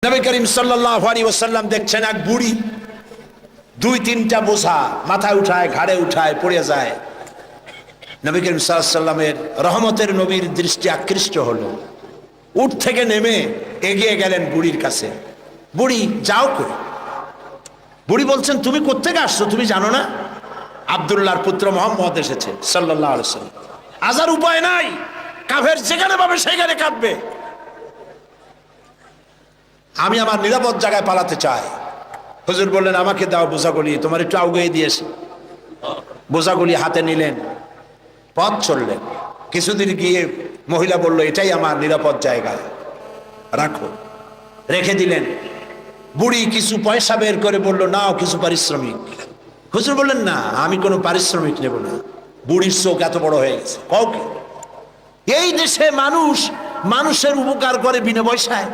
নবী করিম সাল্লাল্লাহু আলাইহি ওয়াসাল্লাম দেখছেন এক বুড়ি দুই তিনটা বোঝা মাথায় উঠায় ঘাড়ে উঠায় পড়ে যায়। নবী করিম সাল্লাল্লাহু আলাইহি ওয়াসাল্লামের রহমতের নবীর দৃষ্টি আকৃষ্ট হলো। উঠ থেকে নেমে এগিয়ে গেলেন বুড়ির কাছে। বুড়ি যাও কই? বুড়ি বলছেন, তুমি কোত্থেকে আসছো তুমি জানো না? আব্দুল্লাহর পুত্র মুহাম্মদ এসেছে সাল্লাল্লাহু আলাইহি ওয়াসাল্লাম। আজার উপায় নাই, কাফের যেখানে পাবে সেখানে কাটবে। আমি আমার নিরাপদ জায়গায় পালাতে চাই। হুজুর বললেন, আমাকে দাও বোঝাগুলি, তোমার একটু আউগিয়ে দিয়েছে। বোঝাগুলি হাতে নিলেন, পথ চললেন। কিছুদিন গিয়ে মহিলা বলল, এটাই আমার নিরাপদ জায়গা, রাখো। রেখে দিলেন। বুড়ি কিছু পয়সা বের করে বলল, নাও কিছু পারিশ্রমিক। হুজুর বললেন, না আমি কোনো পারিশ্রমিক নেব না। বুড়ির চোখ এত বড় হয়ে গেছে। কাউকে এই দেশে মানুষ মানুষের উপকার করে বিনা পয়সায়?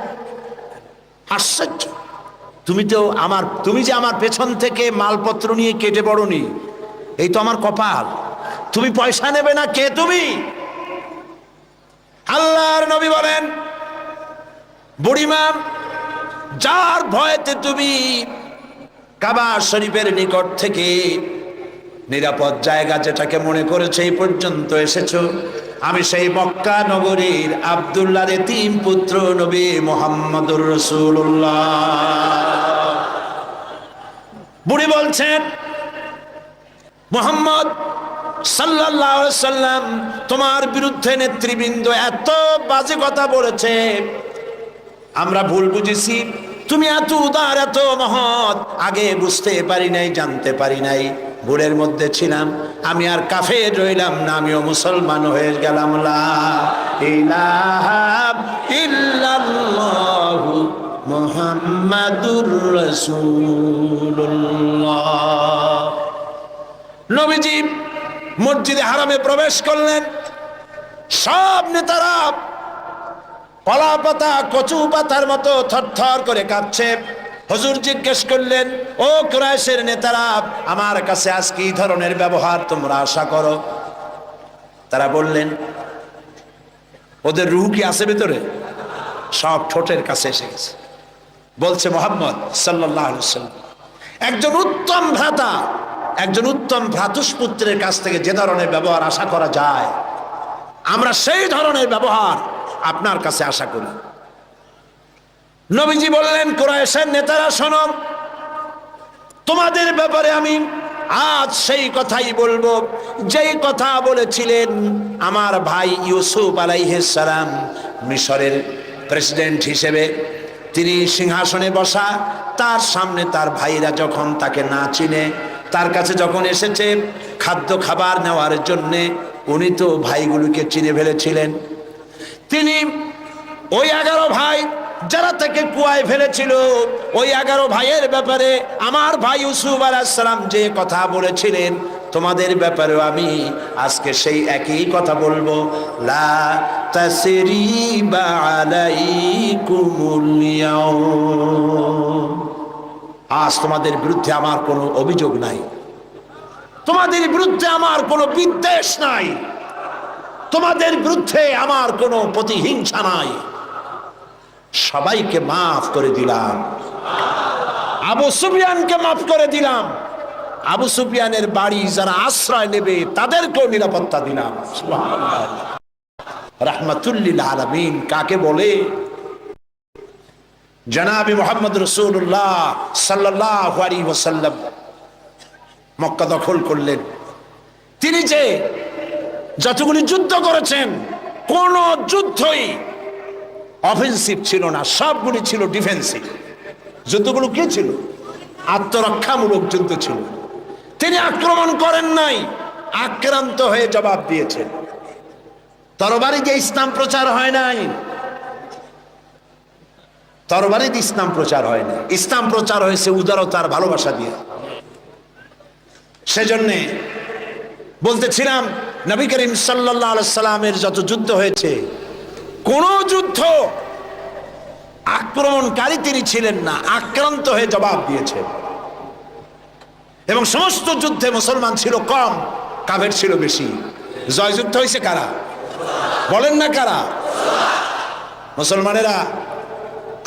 আশ্চর্য। তুমি যে আমার পেছন থেকে মালপত্র নিয়ে কেটে বড়নি, এই তো আমার কপাল। তুমি পয়সা নেবে না, কে তুমি? আল্লাহর নবী বলেন, বুড়িমা, যার ভয়েতে তুমি কাবা শরীফের নিকট থেকে নিরাপদ জায়গা যেটাকে মনে করেছে এই পর্যন্ত এসেছো, আমি সেই মক্কা নগরীর আব্দুল্লাহর এতিম পুত্র নবী মুহাম্মদুর রাসূলুল্লাহ। বুড়ি বলছেন, মুহাম্মদ সাল্লাল্লাহু আলাইহি ওয়াসাল্লাম তোমার বিরুদ্ধে নেতৃবৃন্দ এত বাজে কথা বলেছে, আমরা ভুল বুঝেছি। তুমি এত উদার, এত মহৎ, আগে বুঝতে পারি নাই, জানতে পারি নাই। ভুলের মধ্যে ছিলাম, আমি আর কাফের রইলাম না, আমিও মুসলমান হয়ে গেলাম। লা ইলাহা ইল্লাল্লাহু মুহাম্মাদুর রাসূলুল্লাহ। নবীজি মসজিদে হারামে প্রবেশ করলেন। সব নেতারা কলা পাতা কচু পাতার মতো থরথর করে কাঁপছে। হুজুর জিজ্ঞেস করলেন, ও কুরাইশের নেতারা, আমার কাছে আজ কি ধরনের ব্যবহার তোমরা আশা করো? তারা বললেন, ওদের রূহ কি আছে ভেতরে? সব ঠোঁটের কাছে এসে গেছে। বলছে, মুহাম্মদ সাল্লাল্লাহু আলাইহি ওয়াসাল্লাম একজন উত্তম ভ্রাতা, একজন উত্তম ভ্রাতুষ্পুত্রের কাছ থেকে যে ধরনের ব্যবহার আশা করা যায়, আমরা সেই ধরনের ব্যবহার আপনার কাছে আশা করি। নবীজি বললেন, কুরাইশের নেতারা শোনো, তোমাদের ব্যাপারে আমি আজ সেই কথাই বলবো যেই কথা বলেছিলেন আমার ভাই ইউসুফ আলাইহিস সালাম মিশরের প্রেসিডেন্ট হিসেবে। তিনি সিংহাসনে বসা, তার সামনে তার ভাইরা যখন তাকে না চিনে, তার কাছে যখন এসেছে খাদ্য খাবার নেওয়ার জন্যে, উনি তো ভাইগুলোকে চিনে ফেলেছিলেন। তিনি ওই 11 ভাই যারা তাকে কুয়ায় ফেলেছিল, ওই 11 ভাইয়ের ব্যাপারে আমার ভাই ইউসুফ আলাইহিস সালাম যে কথা বলেছিলেন, তোমাদের ব্যাপারেও আমি আজকে সেই একই কথা বলবো। লা তাসরিবা আলাইকুমুল ইয়াউম। আজ তোমাদের বিরুদ্ধে আমার কোনো অভিযোগ নাই, তোমাদের বিরুদ্ধে আমার কোনো বিদ্বেষ নাই, তোমাদের বিরুদ্ধে আমার কোনো প্রতিহিংসা নাই। সবাইকে মাফ করে দিলাম। আবু সুফিয়ানকে মাফ করে দিলাম। আবু সুফিয়ানের বাড়ি যারা আশ্রয় নেবে তাদেরকেও নিরাপত্তা দিলাম। সুবহানাল্লাহ। রাহমাতুল লিল আলামিন কাকে বলে? জনাবে মুহাম্মদ রাসূলুল্লাহ সাল্লাল্লাহু আলাইহি ওয়াসাল্লাম মক্কা দখল করলেন। তিনি যে যতগুলি যুদ্ধ করেছেন, কোন যুদ্ধই অফেন্সিভ ছিল না, সবগুলি ছিল ডিফেন্সিভ। যুদ্ধগুলো কি ছিল? আত্মরক্ষামূলক যুদ্ধ ছিল। তিনি আক্রমণ করেন নাই, আক্রান্ত হয়ে জবাব দিয়েছেন। তরবারি দিয়ে ইসলাম প্রচার হয় নাই, তরবারি দিয়ে ইসলাম প্রচার হয় না। ইসলাম প্রচার হয়েছে উদারতার ভালোবাসা দিয়ে। সেজন্যে বলতেছিলাম, নবী করিম সাল্লাল্লাহু আলাইহি সাল্লামের যত যুদ্ধ হয়েছে, কোন যুদ্ধ আক্রমণকারী তিনি ছিলেন না, আক্রান্ত হয়ে জবাব দিয়েছেন। এবং সমস্ত যুদ্ধে মুসলমান ছিল কম, কাফের ছিল বেশি। জয়যুদ্ধ হয়েছে কারা? বলেন না কারা? মুসলমানেরা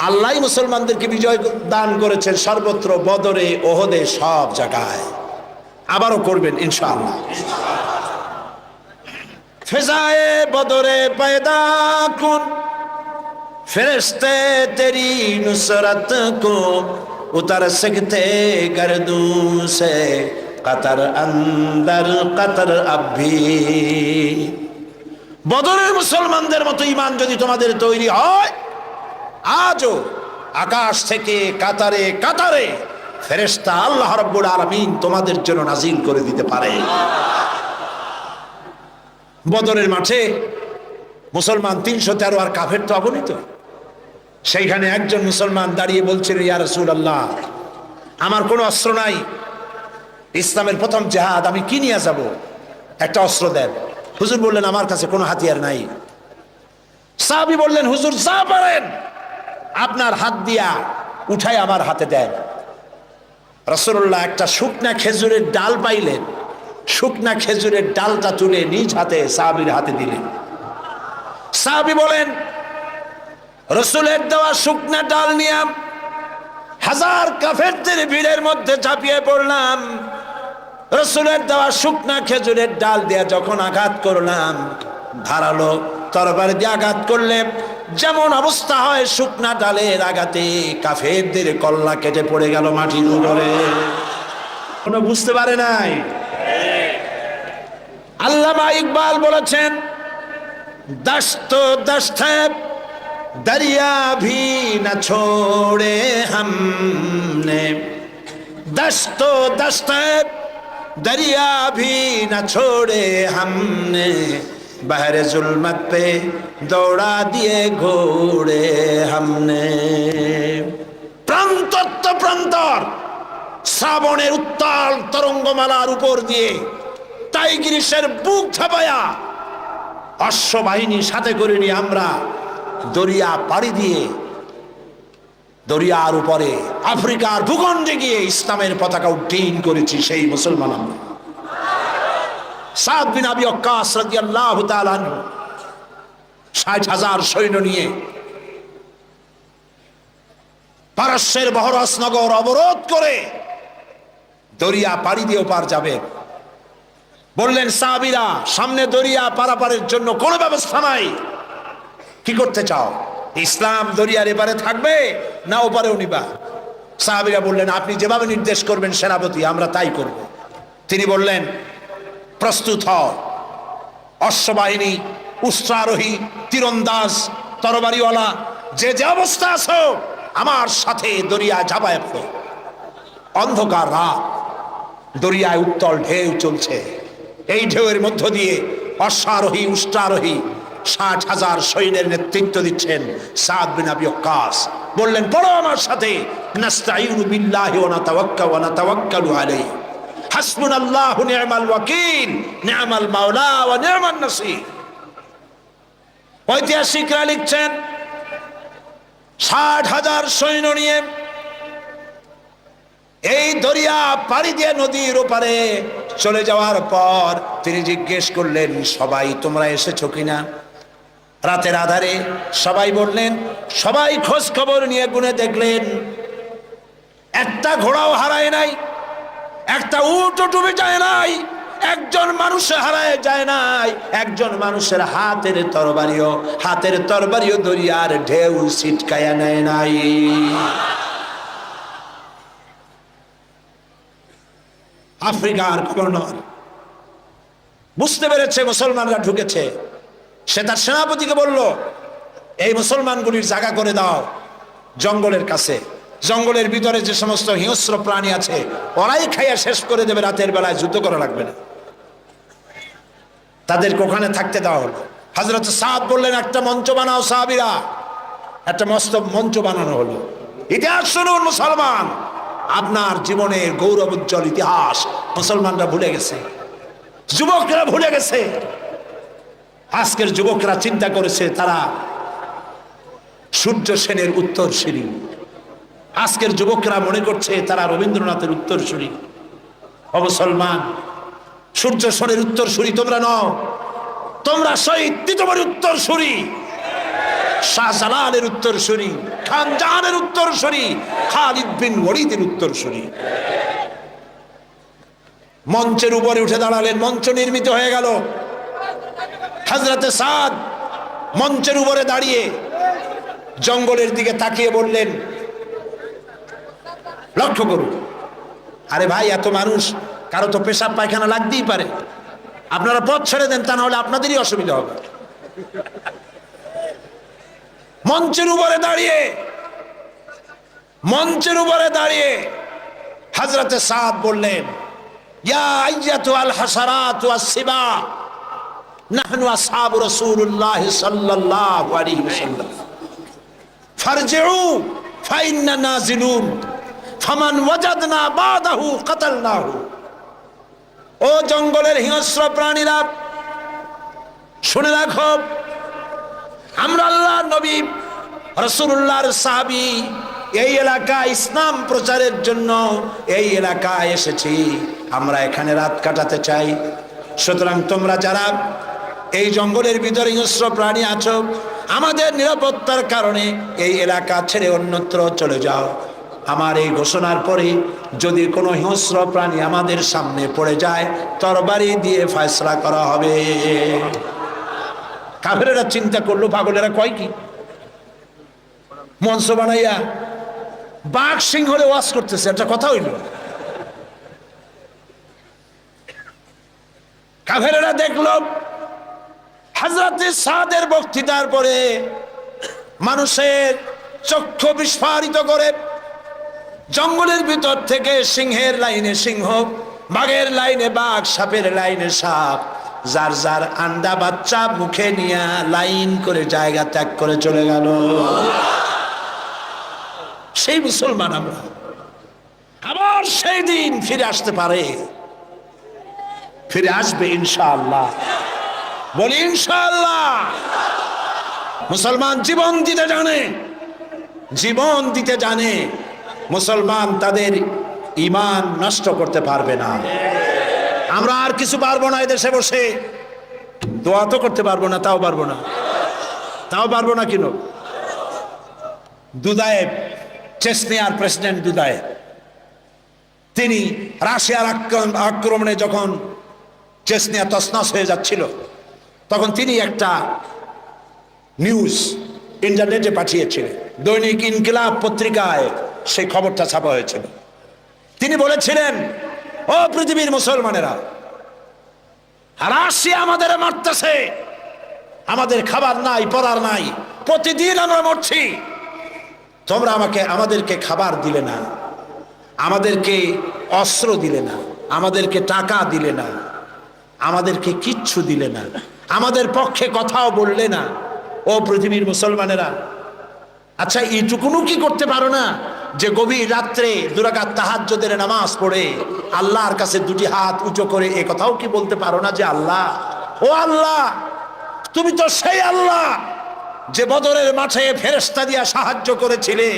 আল্লাহ মুসলমানদেরকে বিজয় দান করেছেন সর্বত্র, বদরে, ওহদে, সব জায়গায়, আবারও করবেন ইনশাআল্লাহ। ফেজায়ে বদরে पैदा कुन फरिश्ते तेरी नुसरत को उतर सकते गर्दों से कतर अंदर कतर अब भी। বদরের মুসলমানদের মতো ঈমান যদি তোমাদের তৈরি হয়, আজও আকাশ থেকে কাতারে কাতারে ফেরেশতা আল্লাহ রাব্বুল আলামিন তোমাদের জন্য নাজিল করে দিতে পারে। বদরের মাঠে মুসলমান ৩১৩ আর কাফের তো অগণিত। সেইখানে একজন মুসলমান দাঁড়িয়ে বলছিল, ইয়া রাসূলুল্লাহ, আমার কোনো অস্ত্র নাই, ইসলামের প্রথম জিহাদ, আমি কি নিয়ে যাব? একটা অস্ত্র দেন। হুজুর বললেন, আমার কাছে কোনো হাতিয়ার নাই। সাহাবী বললেন, হুজুর যা পারেন আপনার হাত দিয়া উঠাই আমার হাতে দেন। রাসূলুল্লাহ একটা শুকনা খেজুরের ডাল পাইলেন, শুকনা খেজুরের ডালটা তুলে নিজ হাতে সাহাবীর হাতে দিলেন। সাহাবী বলেন, রাসূলের দেওয়া শুকনা ডাল নিয়ে হাজার কাফেরদের ভিড়ের মধ্যে ঝাঁপিয়ে পড়লাম। রাসূলের দেওয়া শুকনা খেজুরের ডাল দিয়ে যখন আঘাত করলাম, ধারালো তরবারি দিয়ে আঘাত করলে যেমন অবস্থা হয়, শুকনা ডালের আঘাতে কাফেরদের কল্লা কেটে পড়ে গেল মাটির উপরে। কোনো বুঝতে পারে নাই। আল্লামা ইকবাল বলেছেন, দস্ত দস্ত दरिया भी न छोड़े हमने, दस्तो दस्त दरिया भी न छोड़े हमने, बहरे जुल्मत पे दौड़ा दिए घोड़े हमने। প্রান্তত্ব প্রান্তর শ্রাবণের উত্তাল তরঙ্গমালার উপর দিয়ে টাইগ্রিসের বুক ঝাঁপায়া অশ্ববাহিনী সাথে করে নিয়ে আমরা দরিয়া পাড়ি দিয়ে দরিয়ার উপরে আফ্রিকার ভূখণ্ডে গিয়ে ইসলামের পতাকা উড্ডীন করেছি। সেই মুসলমান আমরা। সাদ বিন আবি ওয়াক্কাস রাদিয়াল্লাহু তাআলা আনহু ৬০,০০০ সৈন্য নিয়ে পারস্যের বহরস নগর অবরোধ করে দরিয়া পাড়ি দিয়ে ওপার যাবে। বললেন সাহাবীরা, সামনে দরিয়া পারাপারের জন্য কোনো ব্যবস্থা নাই, কি করতে চাও? ইসলাম দরিয়ার এপারে থাকবে না ওপারেও নিবা? সাহাবীরা বললেন, আপনি যেভাবে নির্দেশ করবেন সেনাপতি, আমরা তাই করব। তিনি বললেন, প্রস্তুত হও, অশ্ববাহিনী, উষ্ট্রারোহী, তীরন্দাজ, তরবারিওয়ালা, যে যে অবস্থা আছো আমার সাথে দরিয়া ঝাঁপায় পড়ো। অন্ধকার রাত, দরিয়ায় উত্তল ঢেউ চলছে। এই ঢেউয়ের মধ্য দিয়ে অশ্বারোহী, উষ্ট্রারোহী ৬০,০০০ সৈন্যের নেতৃত্ব দিচ্ছেন সাদ বিন আবি ওয়াক্কাস। বললেন, পড়ো আমার সাথে, নাস্তাঈনু বিল্লাহি ওয়া নাতাওয়াক্কালু ওয়া নাতাওয়াক্কালু আলাইহি, হাসবুনাল্লাহু নি'মাল ওয়াকিল, নি'মাল মাওলা ওয়া নি'মান নাসীর। ঐতিহাসিকরা লিখছেন, ৬০,০০০ সৈন্য নিয়ে এই দরিয়া পাড়ি দিয়ে নদীর ওপারে চলে যাওয়ার পর তিনি জিজ্ঞেস করলেন, সবাই তোমরা এসেছো কিনা? রাতের আধারে সবাই বললেন, সবাই খোঁজ খবর নিয়ে গুনে দেখলেন একটা ঘোড়াও হারায় নাই, একটা উটও ডুবে যায় নাই, একজন মানুষ হারায় যায় নাই, একজন মানুষের হাতের তরবারিও দরিয়ার ঢেউ ছিটকায়া নেয় নাই। আফ্রিকার গভর্নর বুঝতে পেরেছে মুসলমানরা ঢুকেছে। সে তার সেনাপতিকে বলল, এই মুসলমানগুলির জায়গা করে দাও জঙ্গলের কাছে। জঙ্গলের ভিতরে যে সমস্ত হিংস্র প্রাণী আছে ওরাই খাইয়া শেষ করে দেবে, রাতের বেলায় যুদ্ধ করা লাগবে না। তাদেরকে ওখানে থাকতে দেওয়া হলো। হযরত সাদ বললেন, একটা মঞ্চ বানাও সাহাবীরা। একটা মস্ত মঞ্চ বানানো হলো। ইতিহাস শুনুন মুসলমান, আপনার জীবনের গৌরবোজ্জ্বল ইতিহাস মুসলমানরা ভুলে গেছে, যুবকরা ভুলে গেছে। আজকের যুবকরা চিন্তা করেছে তারা সূর্য সেনের উত্তরসূরি। আজকের যুবকরা মনে করছে তারা রবীন্দ্রনাথের উত্তরসূরি। ও মুসলমান, সূর্য সেনের উত্তরসূরি তোমরা নও, তোমরা শহীদ তীতমণির উত্তরসূরি। শাহজালালের উত্তরসূরি, খান জাহানের উত্তরসূরি, খালিদ বিন ওয়ালিদের উত্তরসূরি। মঞ্চের উপরে উঠে দাঁড়ালেন, মঞ্চ নির্মিত হয়ে গেল। হযরতে সাদ মঞ্চের উপরে দাঁড়িয়ে জঙ্গলের দিকে তাকিয়ে বললেন, লক্ষ্য করুন, আরে ভাই এত মানুষ, কারো তো পেশাব পায়খানা লাগতেই পারে, আপনারা পথ ছেড়ে দেন, তা না হলে আপনাদেরই অসুবিধা হবে। মঞ্চের উপরে দাঁড়িয়ে হযরতে সাদ বললেন, ইয়া আইয়াতুল হাসারাত ওয়াস সিবা, নাহনু আসহাবু রাসূলুল্লাহ সাল্লাল্লাহু আলাইহি ওয়াসাল্লাম, ফারজিউ ফাইন্না নাজিলুন, ফামান ওয়াজাদনা বাদাহু কাতালনাহু। ও জঙ্গলের হিংস্র প্রাণীরা, শুনে রাখো, আমরা আল্লাহর নবী রাসূলুল্লাহর সাহাবী, এই এলাকায় ইসলাম প্রচারের জন্য এই এলাকায় এসেছি, আমরা এখানে রাত কাটাতে চাই। সুতরাং তোমরা যারা এই জঙ্গলের ভিতরে হিংস্র প্রাণী আছো, আমাদের নিরাপত্তার কারণে এই এলাকা ছেড়ে অন্যত্র চলে যাও। আমার এই ঘোষণার পরে যদি কোনো হিংস্র প্রাণী আমাদের সামনে পড়ে যায়, তরবারি দিয়ে ফয়সালা করা হবে। কাফেরেরা চিন্তা করলো, পাগলেরা কয় কি, মঞ্চ বানাইয়া বাঘ সিংহরে ওয়াজ করতেছে, একটা কথা হইল। কাফেরেরা দেখলো হযরতে সাদের বক্তৃতার পরে মানুষের চক্ষু বিস্ফারিত করে জঙ্গলের ভিতর থেকে সিংহের লাইনে সিংহ, বাঘের লাইনে বাঘ, সাপের লাইনে সাপ, যার যার আন্ডা বাচ্চা মুখে নিয়ে লাইন করে জায়গা ত্যাগ করে চলে গেল। সেই মুসলমান আমরা, আবার সেই দিন ফিরে আসতে পারে, ফিরে আসবে ইনশাআল্লাহ, বলি ইনশাআল্লাহ। মুসলমান জীবন দিতে জানে, জীবন দিতে জানে। মুসলমান তাদের ঈমান নষ্ট করতে পারবে না। আমরা আর কিছু পারবো না, এদেশে বসে দোয়া তো করতে পারবো না, তাও পারবো না কেন? দুদায়েব, চেচনিয়ার প্রেসিডেন্ট দুদায়েব, তিনি রাশিয়ার আক্রমণে যখন চেচনিয়া তছনছ হয়ে যাচ্ছিল, তখন তিনি একটা নিউজ ইন্টারনেটে পাঠিয়েছিলেন, দৈনিক ইনকিলাব পত্রিকায় সেই খবরটা ছাপা হয়েছিল। তিনি বলেছিলেন, ও পৃথিবীর মুসলমানেরা, রাশিয়া আমাদের মারতেছে, আমাদের খাবার নাই, পরার নাই, প্রতিদিন আমরা মরছি, তোমরা আমাদেরকে খাবার দিলে না, আমাদেরকে অস্ত্র দিলে না, আমাদেরকে টাকা দিলে না, আমাদেরকে কিচ্ছু দিলে না, আমাদের পক্ষে কথাও বললে না। ও পৃথিবীর মুসলমানেরা, আচ্ছা এইটুকুনও কি করতে পারো না যে গভীর রাত্রে 2 রাকাত তাহাজ্জুদের নামাজ পড়ে আল্লাহর কাছে 2টি হাত উঁচু করে এ কথাও কি বলতে পারো না যে আল্লাহ, ও আল্লাহ, তুমি তো সেই আল্লাহ যে বদরের মাঠে ফেরেশতা দিয়া সাহায্য করেছিলে,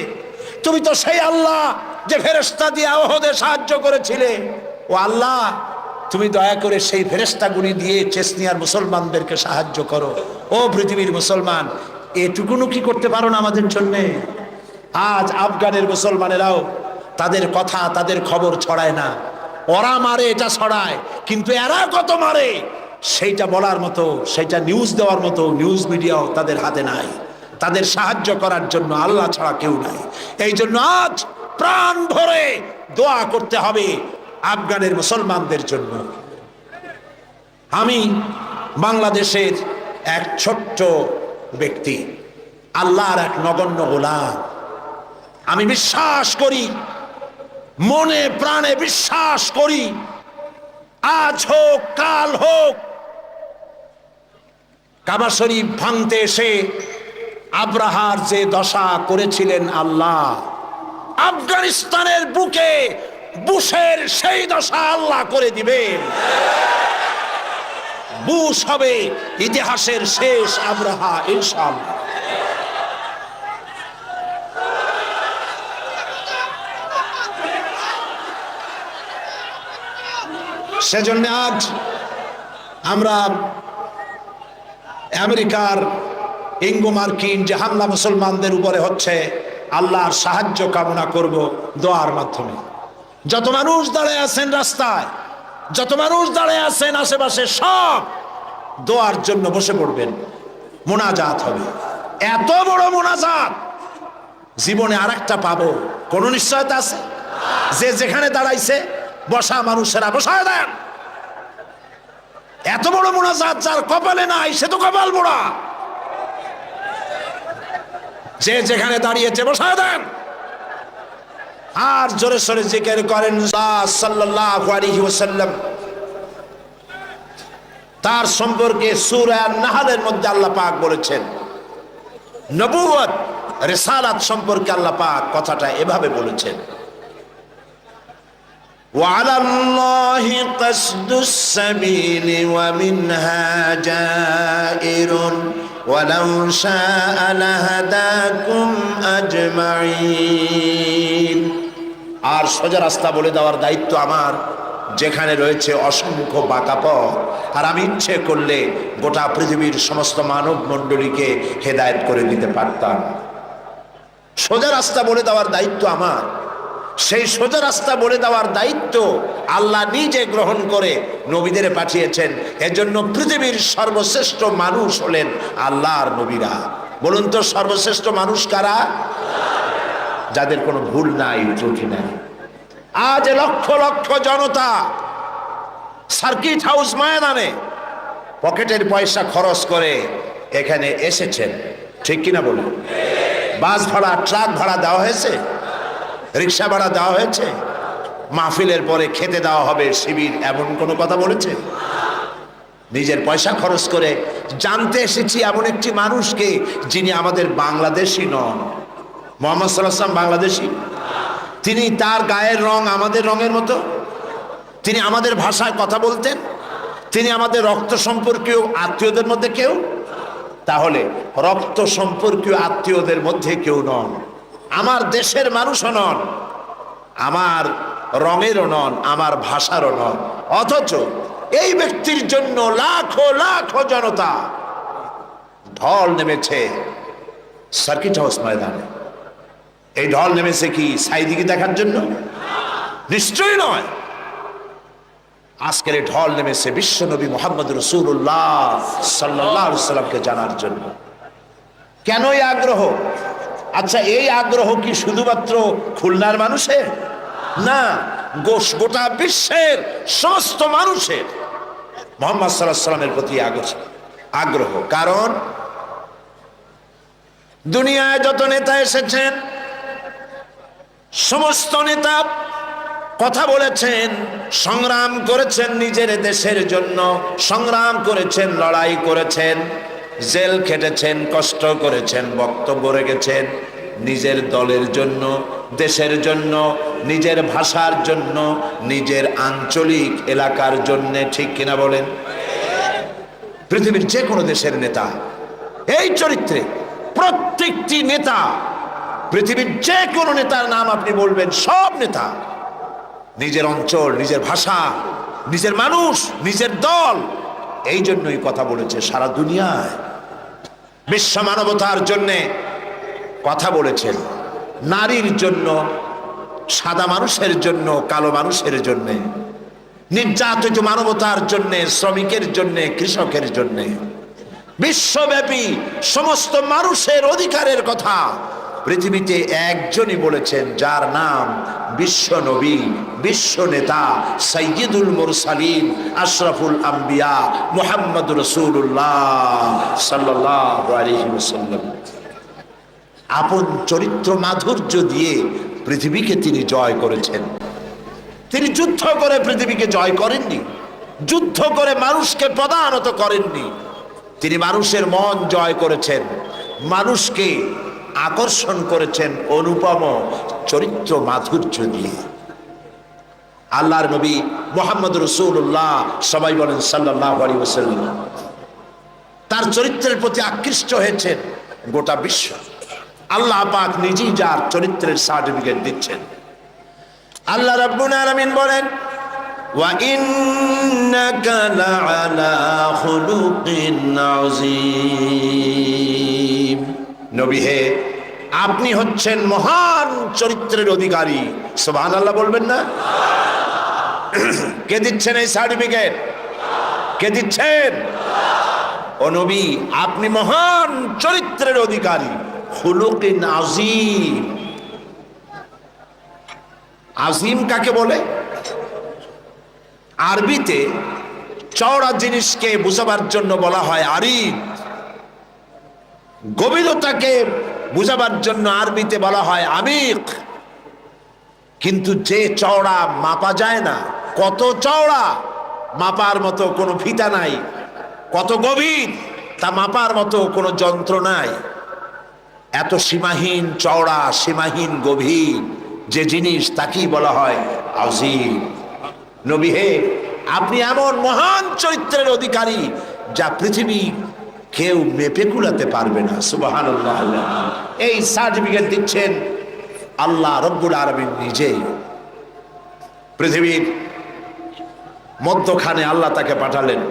তুমি তো সেই আল্লাহ যে ফেরেশতা দিয়া ওহদে সাহায্য করেছিলে, ও আল্লাহ, তুমি দয়া করে সেই ফেরেশতাগুলি দিয়ে চেচনিয়ার মুসলমানদেরকে সাহায্য করো। ও পৃথিবীর মুসলমান, এটুকুনও কি করতে পারো না আমাদের জন্যে? আজ আফগানের মুসলমানেরাও তাদের কথা, তাদের খবর ছড়ায় না। ওরা মারে, এটা ছড়ায়, কিন্তু এরা কত মারে সেইটা বলার মতো, সেইটা নিউজ দেওয়ার মতো নিউজ মিডিয়াও তাদের হাতে নাই। তাদের সাহায্য করার জন্য আল্লাহ ছাড়া কেউ নাই। এই জন্য আজ প্রাণ ভরে দোয়া করতে হবে আফগানের মুসলমানদের জন্য। আমি বাংলাদেশের এক ছোট্ট ব্যক্তি, আল্লাহর এক নগণ্য গোলাম। আমি বিশ্বাস করি, মনে প্রাণে বিশ্বাস করি, আজ হোক কাল হোক, কাবা শরীফ ভাঙতে এসে আব্রাহার যে দশা করেছিলেন আল্লাহ, আফগানিস্তানের বুকে বুশের সেই দশা আল্লাহ করে দিবেন। বুশ হবে ইতিহাসের শেষ আব্রাহা ইনশাআল্লাহ। সেজন্য আজ আমরা আমেরিকার ইঙ্গো মার্কিন যে হামলা মুসলমানদের উপরে হচ্ছে, আল্লাহর সাহায্য কামনা করব দোয়ার মাধ্যমে। যত মানুষ দাঁড়ায় আছেন রাস্তায়, যত মানুষ দাঁড়ায় আছেন আশেপাশে, সব দোয়ার জন্য বসে পড়বেন, মোনাজাত হবে। এত বড় মোনাজাত জীবনে আরেকটা পাবো কোন নিশ্চয়তা আছে? যে যেখানে দাঁড়াইছে বসা মানুষেরা বসায় দেন। এত বড় মোনাজাত যার কপালে নাই সে তো কপাল পোড়া। যে যেখানে দাঁড়িয়েছে বসায় দেন। আর জোরে সোরে জিকির করেন সাল্লাল্লাহু আলাইহি ওয়াসাল্লাম। তার সম্পর্কে সূরা নাহলের মধ্যে আল্লাহ পাক বলেছেন, নবুয়ত রিসালাত সম্পর্কে আল্লাহ পাক কথাটা এভাবে বলেছেন, وعلى الله قصد السبيل ومنها جائر ولو شاء لهداكم أجمعين। আর সোজা রাস্তা বলে দেওয়ার দায়িত্ব আমার, যেখানে রয়েছে অসংখ্য বাঁকা পথ, আর আমি ইচ্ছে করলে গোটা পৃথিবীর সমস্ত মানব মণ্ডলীকে হেদায়েত করে দিতে পারতাম। সোজা রাস্তা বলে দেওয়ার দায়িত্ব আমার। সেই সোজা রাস্তা বলে দেওয়ার দায়িত্ব আল্লাহ নিজে গ্রহণ করে নবীদের পাঠিয়েছেন। এজন্য পৃথিবীর সর্বশ্রেষ্ঠ মানুষ হলেন আল্লাহর নবীরা। বলুন তো সর্বশ্রেষ্ঠ মানুষ কারা? যাদের কোনো ভুল নাই, ত্রুটি নাই। আজ লক্ষ লক্ষ জনতা সার্কিট হাউস ময়দানে পকেটের পয়সা খরচ করে এখানে এসেছেন, ঠিক কিনা বলুন? বাস ভাড়া, ট্রাক ভাড়া দেওয়া হয়েছে, রিক্সা ভাড়া দেওয়া হয়েছে, মাহফিলের পরে খেতে দেওয়া হবে শিবির, এমন কোনো কথা বলেছে? নিজের পয়সা খরচ করে জানতে এসেছি এমন একটি মানুষকে যিনি আমাদের বাংলাদেশি নন। মুহাম্মদ সাল্লাল্লাহু আলাইহি ওয়াসাল্লাম বাংলাদেশি? তিনি, তার গায়ের রং আমাদের রঙের মতো, তিনি আমাদের ভাষায় কথা বলতেন, তিনি আমাদের রক্ত সম্পর্কীয় আত্মীয়দের মধ্যে কেউ? তাহলে রক্ত সম্পর্কীয় আত্মীয়দের মধ্যে কেউ নন, আমার দেশের মানুষও নন, আমার রঙেরও নন, আমার ভাষারও নন। অথচ এই ব্যক্তির জন্য লাখো লাখো জনতা ঢল নেমেছে সার্কিট হাউস ময়দানে। এই ঢল নেমেছে কি সাইদিকে দেখার জন্য? নিশ্চয়ই নয়। আজকের এই ঢল নেমেছে বিশ্বনবী মুহাম্মদ রাসূলুল্লাহ সাল্লাল্লাহু আলাইহি ওয়াসাল্লামকে জানার জন্য। কেন এই আগ্রহ? আচ্ছা, এই আগ্রহ কি শুধুমাত্র খুলনার মানুষের? না, গোটা বিশ্বের সমস্ত মানুষের মুহাম্মদ সাল্লাল্লাহু আলাইহি ওয়াসাল্লামের প্রতি আগ্রহ। কারণ দুনিয়ায় যত নেতা এসেছেন, সমস্ত নেতা কথা বলেছেন, সংগ্রাম করেছেন নিজের দেশের জন্য, সংগ্রাম করেছেন, লড়াই করেছেন, জেল খেটেছেন, কষ্ট করেছেন, বক্তব্য রেখেছেন নিজের দলের জন্য, দেশের জন্য, নিজের ভাষার জন্য, নিজের আঞ্চলিক এলাকার জন্য, ঠিক কিনা বলেন? পৃথিবীর যে কোনো দেশের নেতা এই চরিত্রে, প্রত্যেকটি নেতা, পৃথিবীর যে কোনো নেতার নাম আপনি বলবেন, সব নেতা নিজের অঞ্চল, নিজের ভাষা, নিজের মানুষ, নিজের দল, এই জন্যই কথা বলেছে সারা দুনিয়ায়। বিশ্ব মানবতার জন্যে কথা বলেছেন, নারীর জন্য, সাদা মানুষের জন্য, কালো মানুষের জন্যে, নির্যাতিত মানবতার জন্যে, শ্রমিকের জন্যে, কৃষকের জন্যে, বিশ্বব্যাপী সমস্ত মানুষের অধিকারের কথা পৃথিবীতে একজনই বলেছেন, যার নাম বিশ্ব নবী, বিশ্ব নেতা, সাইয়্যিদুল মুরসালিন, আশরাফুল আম্বিয়া, মুহাম্মদ রাসূলুল্লাহ সাল্লাল্লাহু আলাইহি ওয়াসাল্লাম। আপন চরিত্র মাধুর্য দিয়ে পৃথিবীকে তিনি জয় করেছেন। তিনি যুদ্ধ করে পৃথিবীকে জয় করেননি, যুদ্ধ করে মানুষকে পদানত করেননি। তিনি মানুষের মন জয় করেছেন, মানুষকে আকর্ষণ করেছেন অনুপম চরিত্র মাধুর্য দিয়ে। আল্লাহর নবী মুহাম্মদ রাসূলুল্লাহ, সবাই বলেন সাল্লাল্লাহু আলাইহি ওয়াসাল্লাম, তার চরিত্রের প্রতি আকৃষ্ট হয়েছেন গোটা বিশ্ব। আল্লাহ পাক নিজেই যার চরিত্রের সার্টিফিকেট দিচ্ছেন। আল্লাহ রাব্বুল আলামিন বলেন, ওয়া ইন্নাকা লাআলা খুলুকিন আযীম। নবী হে, আপনি হচ্ছেন মহান চরিত্রের অধিকারী। সুবহানাল্লাহ বলবেন না? কে দিচ্ছেন এই সার্টিফিকেট? কে দিচ্ছেন? ও নবী, আপনি মহান চরিত্রের অধিকারী, খুলুকিন আযীম। আযীম কাকে বলে? আরবিতে চওড়া জিনিসকে বোঝাবার জন্য বলা হয় আরিদ, গভীরতাকে বোঝাবার জন্য আরবিতে বলা হয় আমিক। কিন্তু যে চওড়া মাপা যায় না, কত চওড়া মাপার মতো কোনো ফিতা নাই, কত গভীর তা মাপার মতো কোনো যন্ত্র নাই। এত সীমাহীন চওড়া, সীমাহীন গভীর যে জিনিস, তাকেই বলা হয় আযীম। নবী হে, আপনি এমন মহান চরিত্রের অধিকারী যা পৃথিবী কেউ মেপে কুলাতে পারবে না। সুবহানাল্লাহ। এই সার্টিফিকেট দিচ্ছেন আল্লাহ রব্বুল আলামিন নিজেই। পৃথিবীর মধ্যখানে আল্লাহ তাকে পাঠালেন।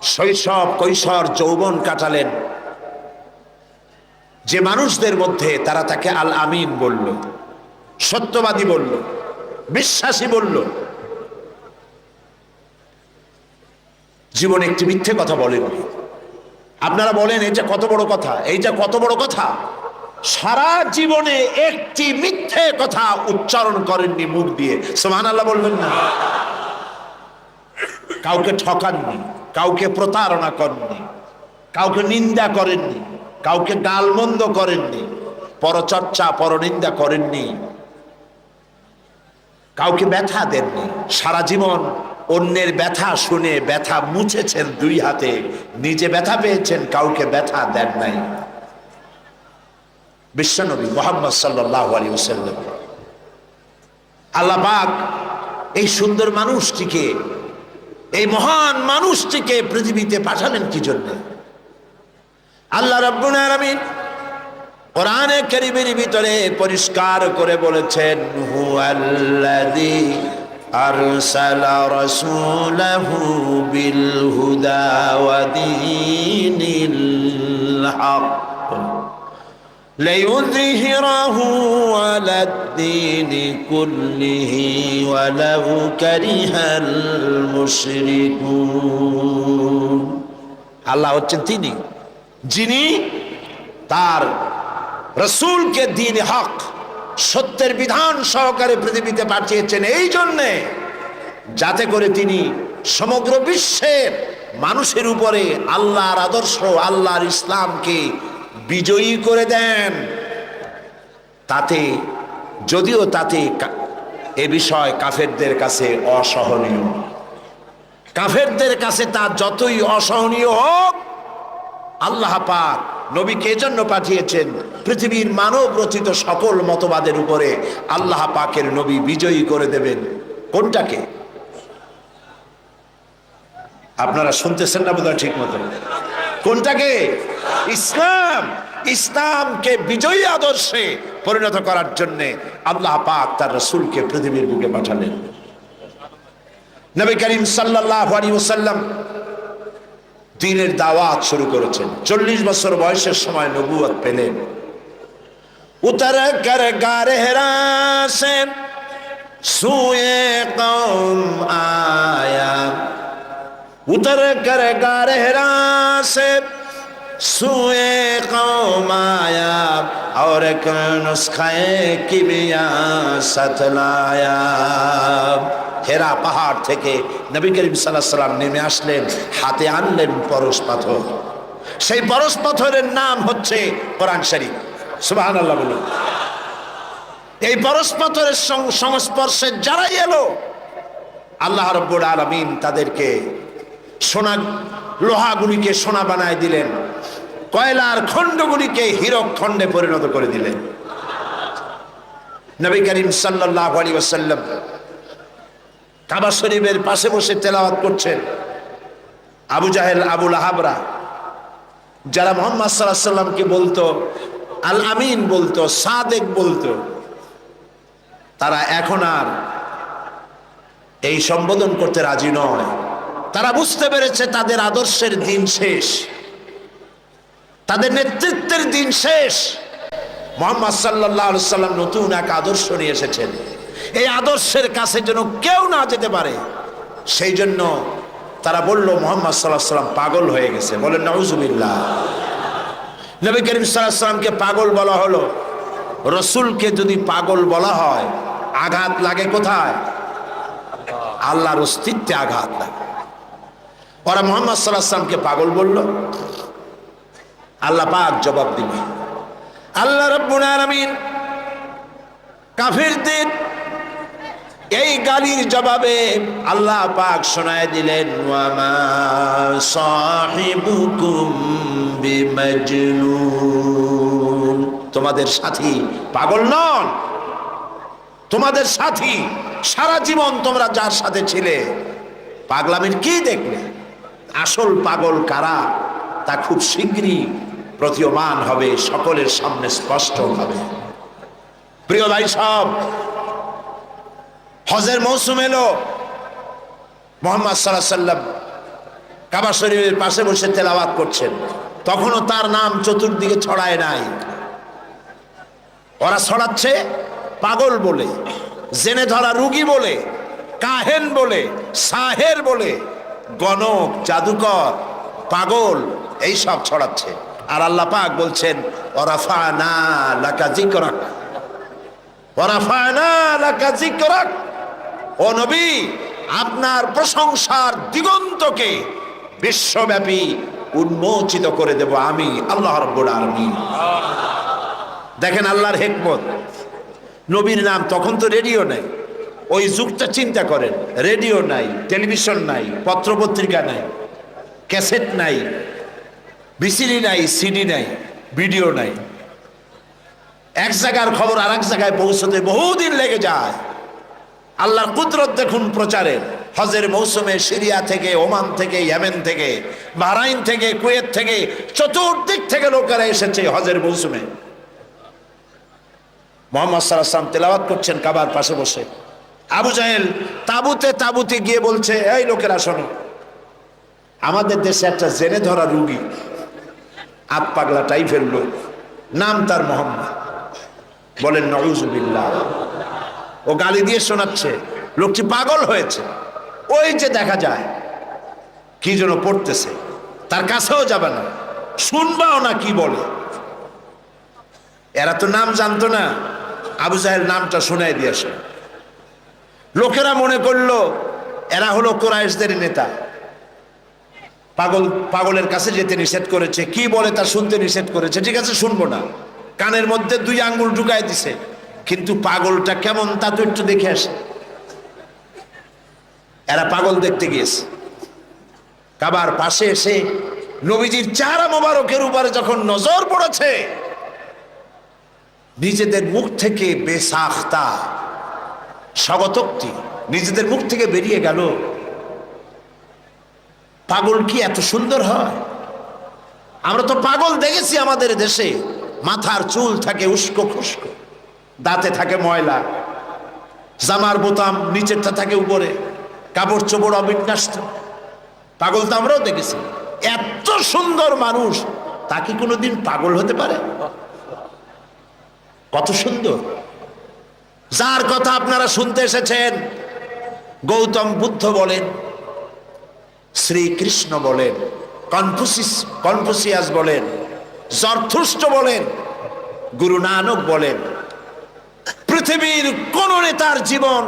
শৈশব, কৈশোর, যৌবন কাটালেন যে মানুষদের মধ্যে, তারা তাকে আল আমিন বলল, সত্যবাদী বলল, বিশ্বাসী বলল। জীবনে একটি মিথ্যে কথা বলেননি। আপনারা বলেন এইটা কত বড় কথা, এইটা কত বড় কথা। সারা জীবনে একটি মিথ্যে কথা উচ্চারণ করেননি মুখ দিয়ে। সুবহানাল্লাহ বলবেন না? কাউকে ঠকাননি, কাউকে প্রতারণা করেননি, কাউকে নিন্দা করেননি, কাউকে গালমন্দ করেননি, পরচর্চা, পরনিন্দা করেননি, কাউকে ব্যথা দেননি। সারা জীবন অন্যের ব্যথা শুনে ব্যথা মুছেছেন দুই হাতে, নিজে ব্যথা পেয়েছেন, কাউকে ব্যথা দেন নাই। বিশ্বনবী মুহাম্মদ সাল্লাল্লাহু আলাইহি ওয়াসাল্লাম। আল্লাহ পাক এই সুন্দর মানুষটিকে, এই মহান মানুষটিকে পৃথিবীতে পাঠালেন কি জন্য? আল্লাহ রাব্বুল আলামিন কোরআনে কারীমের ভিতরে পরিষ্কার করে বলেছেন, হুয়াল্লাযী আরসালা রাসূলাহু বিল হুদা ওয়া দীনিল হক লিইয়ুযহিরাহু আলাদ-দীনি কুল্লিহি ওয়ালাউ কারিহাল মুশরিকুন। আল্লাহ হচ্ছেন তিনি যিনি তার রাসূলকে দ্বীন হক, সত্যের বিধান সহকারে পৃথিবীতে পাঠিয়েছেন, এই জন্যে যাতে করে তিনি সমগ্র বিশ্বের মানুষের উপরে আল্লাহর আদর্শ, আল্লাহর ইসলামকে বিজয়ী করে দেন। তাতে যদিও তাতে এ বিষয় কাফেরদের কাছে অসহনীয়, কাফেরদের কাছে তা যতই অসহনীয় হোক, আল্লাহ পাক নবীকে এজন্য পাঠিয়েছেন পৃথিবীর মানব রচিত সকল মতবাদের উপরে আল্লাহ পাকের নবী বিজয়ী করে দেবেন। কোনটাকে? আপনারা শুনতেছেন না বোধহয় ঠিক মতো। কোনটাকে? ইসলাম। ইসলামকে বিজয়ী আদর্শে পরিণত করার জন্য আল্লাহ পাক তার রাসূলকে পৃথিবীর বুকে পাঠালেন। নবী করিম সাল্লাল্লাহু আলাইহি ওয়াসাল্লাম দ্বীনের দাওয়াত শুরু করেছেন। 40 বছর বয়সের সময় নবুয়ত পেলেন। উতর কর গারে হেরা সে সুয়ে কওম আয়া, উতর কর গারে হেরা সে সুয়ে কওম আয়া, और एक नुस्खे की बियासत लाया। হেরা পাহাড় থেকে নবী করিম সাল্লাল্লাহু আলাইহি ওয়াসাল্লাম নেমে আসলেন, হাতে আনলেন পরশ পাথর। সেই পরশ পাথরের নাম হচ্ছে কোরআন শরীফ। সুবহানাল্লাহ বলুন। এই পরশ পাথরের সংস্পর্শে যারা এলো, আল্লাহ রাব্বুল আলামিন তাদেরকে সোনা, লোহাগুলিকে সোনা বানায় দিলেন, কয়লার খণ্ডগুলিকে হীরক খণ্ডে পরিণত করে দিলেন। নবী করিম সাল্লাল্লাহু আলাইহি ওয়াসাল্লাম কাবা শরীফের পাশে বসে তেলাওয়াত করছেন। আবু জাহেল, আবু লাহাবরা, যারা মুহাম্মদ সাল্লাল্লাহু আলাইহি ওয়াসাল্লামকে বলতো আল আমিন, বলতো সাদেক, বলতো, তারা এখন আর এই সম্বোধন করতে রাজি নয়। তারা বুঝতে পেরেছে তাদের আদর্শের দিন শেষ, তাদের নেতৃত্বের দিন শেষ। মুহাম্মদ সাল্লাল্লাহু আলাইহি সাল্লাম নতুন এক আদর্শ নিয়ে এসেছেন। এই আদর্শের কাছে যেন কেউ না যেতে পারে, সেই জন্য তারা বলল মুহাম্মদ সাল্লাল্লাহু আলাইহি সাল্লাম পাগল হয়ে গেছে। বলেন নাউজুবিল্লাহ। নবী করিম সাল্লাল্লাহু আলাইহি সাল্লামকে পাগল বলা হলো। রসুলকে যদি পাগল বলা হয়, আঘাত লাগে কোথায়? আল্লাহর অস্তিত্বে আঘাত লাগে। ওরা মুহাম্মদ সাল্লাল্লাহু আলাইহি সাল্লামকে পাগল বলল, আল্লাহ পাক জবাব দিবে। আল্লাহ রাব্বুল আলামিন কাফিরদের এই গালির জবাবে আল্লাহ পাক শোনায় দিলেন, ওয়া মা সাহিবুকুম বিমাজনুন, তোমাদের সাথী পাগল নন। তোমাদের সাথী সারা জীবন তোমরা যার সাথে ছিলে, পাগলামির কি দেখলে? আসল পাগল কারা তা খুব শীঘ্রই প্রতীয়মান হবে, সকলের সামনে স্পষ্ট হবে। প্রিয় ভাই সব, হজের মৌসুম এলো। মুহাম্মদ সাল্লাল্লাহু আলাইহি সাল্লাম কাবা শরীফের পাশে বসে তেলাওয়াত করছেন, তখনও তার নাম চতুর্দিকে ছড়ায় নাই। ওরা ছড়াচ্ছে পাগল বলে, জেনে ধরা রুগী বলে, কাহেন বলে, সাহের বলে, গণক, জাদুকর, পাগল, এই সব ছড়াচ্ছে। আর আল্লাহ পাক বলছেন, ওয়ারাফানা লাকা যিকরাক, ওয়ারাফানা লাকা যিকরাক, ও নবী, আপনার প্রশংসার দিগন্তকে বিশ্বব্যাপী উন্মোচিত করে দেব আমি আল্লাহ রাব্বুল আলামিন। দেখেন আল্লাহর হিকমত। নবীর নাম, তখন তো রেডিও নাই, ওই যুগটা চিন্তা করেন। রেডিও নাই, টেলিভিশন নাই, পত্রপত্রিকা নাই, ক্যাসেট নাই, ভিসিডি নাই, সিডি নাই, ভিডিও নাই। এক জায়গার খবর আর এক জায়গায় পৌঁছতে বহুদিন লেগে যায়। আল্লাহর কুদরত দেখুন প্রচারের। হজের মৌসুমে সিরিয়া থেকে, ওমান থেকে, ইয়েমেন থেকে, বাহরাইন থেকে, কুয়েত থেকে, চতুর্দিক থেকে লোকেরা এসেছে হজের মৌসুমে। মুহাম্মদ সাল্লাল্লাহু আলাইহি ওয়াসাল্লাম তেলাওয়াত করছেন কাবার পাশে বসে। আবু জাহেল তাবুতে তাবুতে গিয়ে বলছে, এই লোকেরা শোনো, আমাদের দেশে একটা জেনে ধরা রুগী, আত পাগলা টাইপের লোক, নাম তার মোহাম্মদ। বলেন নাউজুবিল্লাহ। ও গালি দিয়ে শোনাচ্ছে, লোকটি পাগল হয়েছে। ওই যে দেখা যায় কি যেন পড়তেছে, তার কাছেও যাবে না, শুনবাও না কি বলে। এরা তো নাম জানতো না। আবু জাহেল নামটা শোনাই দিয়েছে। লোকেরা মনে করলো এরা হলো কুরাইশদের নেতা। পাগলের কাছে যেতে নিষেধ করেছে, কি বলে তা শুনতে নিষেধ করেছে। ঠিক আছে, শুনবো না। কানের মধ্যে 2 আঙ্গুল ঢুকাই দিছে, কিন্তু পাগলটা কেমন তা তো একটু দেখে আসে। এরা পাগল দেখতে গিয়েছে। কাবার পাশে এসে নবীজির চেহারা মোবারকের উপরে যখন নজর পড়েছে, নিজেদের মুখ থেকে বেসাখতা স্বগতোক্তি নিজেদের মুখ থেকে বেরিয়ে গেল, পাগল কি এত সুন্দর হয়? আমরা তো পাগল দেখেছি আমাদের দেশে, মাথার চুল থাকে উস্কো খুস্কো, দাঁতে থাকে ময়লা, জামার বোতাম নিচেরটা থাকে উপরে, কাপড় চোপড় অবিন্যস্ত। পাগল তো আমরাও দেখেছি। এত সুন্দর মানুষ, তা কি কোনোদিন পাগল হতে পারে? কত সুন্দর! যার কথা আপনারা শুনতে এসেছেন, গৌতম বুদ্ধ বলেন, শ্রীকৃষ্ণ বলেন, কনফুসিয়াস বলেন, জরথুস্ট্র বলেন, গুরু নানক বলেন, পৃথিবীর কোন নেতার জীবন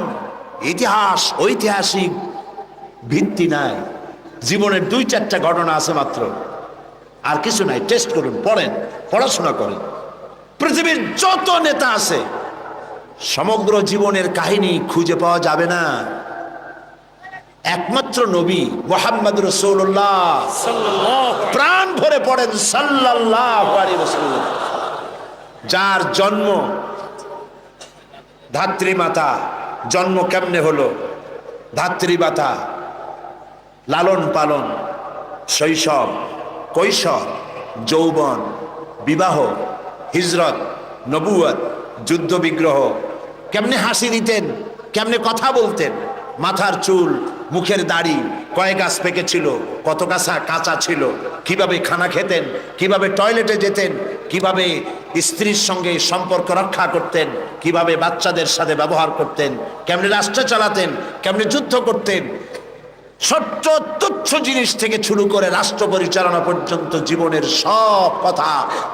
ইতিহাস ঐতিহাসিক ভিত্তি নাই। জীবনের 2-4টা ঘটনা আছে মাত্র, আর কিছু নাই। টেস্ট করুন, পড়েন, পড়াশোনা করেন। পৃথিবীর যত নেতা আছে, সমগ্র জীবনের কাহিনী খুঁজে পাওয়া যাবে না। একমাত্র নবী মুহাম্মদ রাসূলুল্লাহ প্রাণ ভরে পড়েন সাল্লাল্লাহু আলাইহি ওয়াসাল্লাম, যার জন্ম ধাত্রী মাতা। জন্ম কেমনে হলো? ধাত্রী মাতা, লালন পালন, শৈশব, কৈশোর, যৌবন, বিবাহ, হিজরত, নবুয়ত, যুদ্ধ বিগ্রহ, কেমনে হাসি দিতেন, কেমনে কথা বলতেন, মাথার চুল, মুখের দাড়ি, কয় গাছ পেকেছিল, কত কাঁচা কাঁচা ছিল, কিভাবে খানা খেতেন, কিভাবে টয়লেটে যেতেন, কিভাবে স্ত্রীর সঙ্গে সম্পর্ক রক্ষা করতেন, কিভাবে বাচ্চাদের সাথে ব্যবহার করতেন, কেমনে রাষ্ট্র চালাতেন, কেমনে যুদ্ধ করতেন, ছোট্ট তুচ্ছ জিনিস থেকে শুরু করে রাষ্ট্র পরিচালনা পর্যন্ত জীবনের সব কথা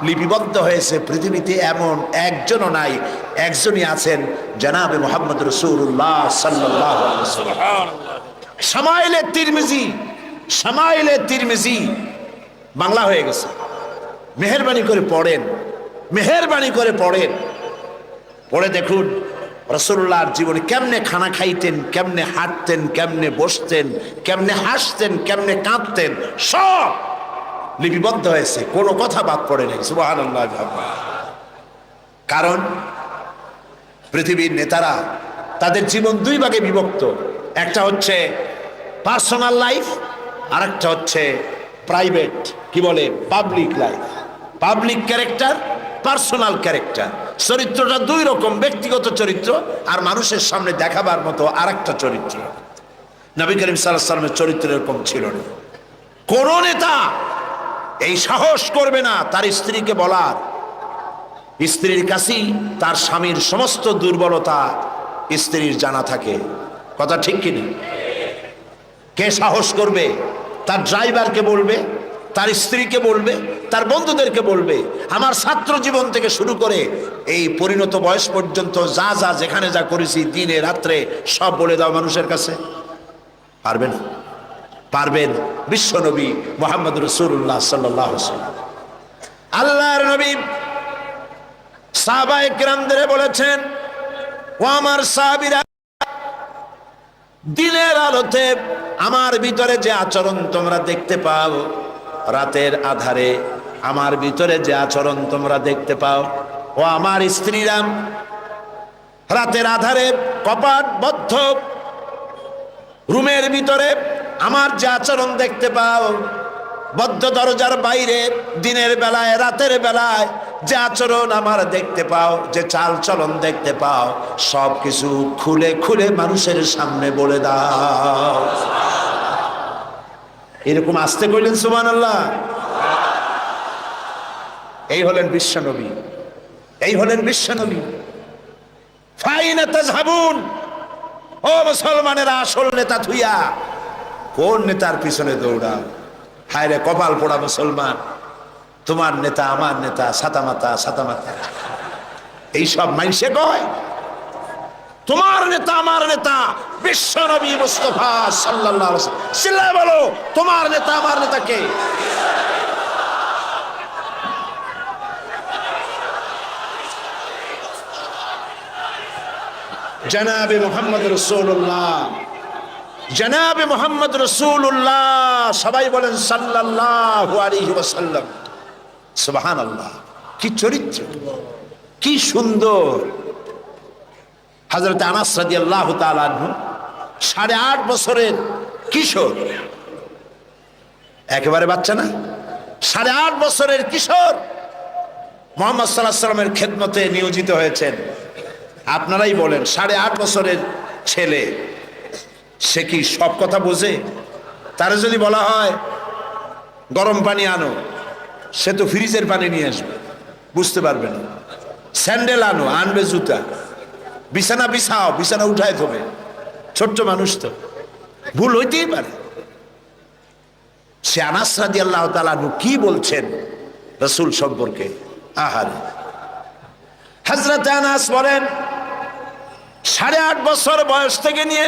লিপিবদ্ধ হয়েছে। পৃথিবীতে এমন একজনও নাই, একজনই আছেন, জনাবে মুহাম্মদ রাসূলুল্লাহ সাল্লাল্লাহু আলাইহি ওয়াসাল্লাম। শামাইলে তিরমিজি বাংলা হয়ে গেছে, মেহেরবানি করে পড়েন, মেহেরবানি করে পড়েন, পড়ে দেখুন রাসূলুল্লাহর জীবনে কেমনে খানা খাইতেন, কেমনে হাঁটতেন, কেমনে বসতেন, কেমনে হাসতেন, কেমনে কাঁদতেন, সব লিপিবদ্ধ হয়েছে, কোনো কথা বাদ পড়ে নেই। সুবহানাল্লাহ। কারণ পৃথিবীর নেতারা তাদের জীবন দুই ভাগে বিভক্ত, একটা হচ্ছে পার্সোনাল লাইফ, আর একটা হচ্ছে প্রাইভেট, কি বলে, public life, public character, personal character. চরিত্রটা দুই রকম, ব্যক্তিগত চরিত্র আর মানুষের সামনে দেখাবার মতো আরেকটা চরিত্র। নবী করিম সাল্লাল্লাহু আলাইহি ওয়াসাল্লামের চরিত্র এরকম ছিল না। কোন নেতা এই সাহস করবে না তার স্ত্রীকে বলার, স্ত্রীর কাছেই তার স্বামীর সমস্ত দুর্বলতা স্ত্রীর জানা থাকে। কথা ঠিক কিনা? কে সাহস করবে তার ড্রাইভারকে বলবে, তার স্ত্রীকে বলবে, তার বন্ধুদেরকে বলবে, আমার ছাত্র জীবন থেকে শুরু করে এই পরিণত বয়স পর্যন্ত যা যা যেখানে যা করেছি দিনে রাত্রে সব বলে দাও মানুষের কাছে? পারবে না। পারবেন বিশ্বনবী মুহাম্মদ রাসূলুল্লাহ সাল্লাল্লাহু আলাইহি ওয়াসাল্লাম। আল্লাহর নবী সাহাবায়ে কিরামদের বলেছেন, ও আমার সাহাবীরা, দিনের আলোতে আমার ভিতরে যে আচরণ তোমরা দেখতে পাও, রাতের আধারে আমার ভিতরে যে আচরণ তোমরা দেখতে পাও, ও আমার স্ত্রীরা, রাতের আধারে কপাট বদ্ধ রুমের ভিতরে আমার যে আচরণ দেখতে পাও, বদ্ধ দরজার বাইরে দিনের বেলায় রাতের বেলায় যে আচরণ আমার দেখতে পাও, যে চাল চলন দেখতে পাও, সব কিছু খুলে খুলে মানুষের সামনে বলে দাও। এরকম আসতে কইলেন সুবহানাল্লাহ। এই হলেন বিশ্বনবী, এই হলেন বিশ্বনবী। ফাইনা তাযহাবুন, ও মুসলমানেরা, আসল নেতা থুইয়া কোন নেতার পিছনে দৌড়া? হায় রে কপাল পোড়া মুসলমান, তোমার নেতা আমার নেতা সাতামাতা সাতামাতা এইসব মাইসে কয়। তোমার নেতা আমার নেতা বিশ্বনবী মুস্তাফা সাল্লাল্লাহু আলাইহি ওয়াসাল্লাম। চিল্লায় বলো, তোমার নেতা আমার নেতা কে? জনাবে মুহাম্মদ রাসূলুল্লাহ, জনাবে মুহাম্মদ রাসূলুল্লাহ। সবাই বলেন সাল্লাল্লাহু আলাইহি ওয়াসাল্লাম। সুবহানাল্লাহ, কি চরিত্র, কি সুন্দর। হযরত আনাস রাদিয়াল্লাহু তাআলা আনহু 8.5 বছরের কিশোর, একেবারে বাচ্চা না, 8.5 বছরের কিশোর মুহাম্মদ সাল্লাল্লাহু আলাইহি ওয়াসাল্লামের খেদমতে নিয়োজিত হয়েছেন। আপনারাই বলেন, 8.5 বছরের ছেলে, সে কি সব কথা বোঝে? তারে যদি বলা হয় গরম পানি আনো, সে তো ফ্রিজের পানি নিয়ে আসবে, বুঝতে পারবে না। স্যান্ডেল আনো, আনবে জুতা। বিছানা বিছাও, বিছানা উঠায় থবে। ছোট্ট মানুষ তো, ভুল হইতেই পারে। সে আনাস রাদিয়াল্লাহু তাআলা আনহু কি বলছেন রাসূল সম্পর্কে, আহারে। হযরত আনাস বলেন, 8.5 বছর বয়স থেকে নিয়ে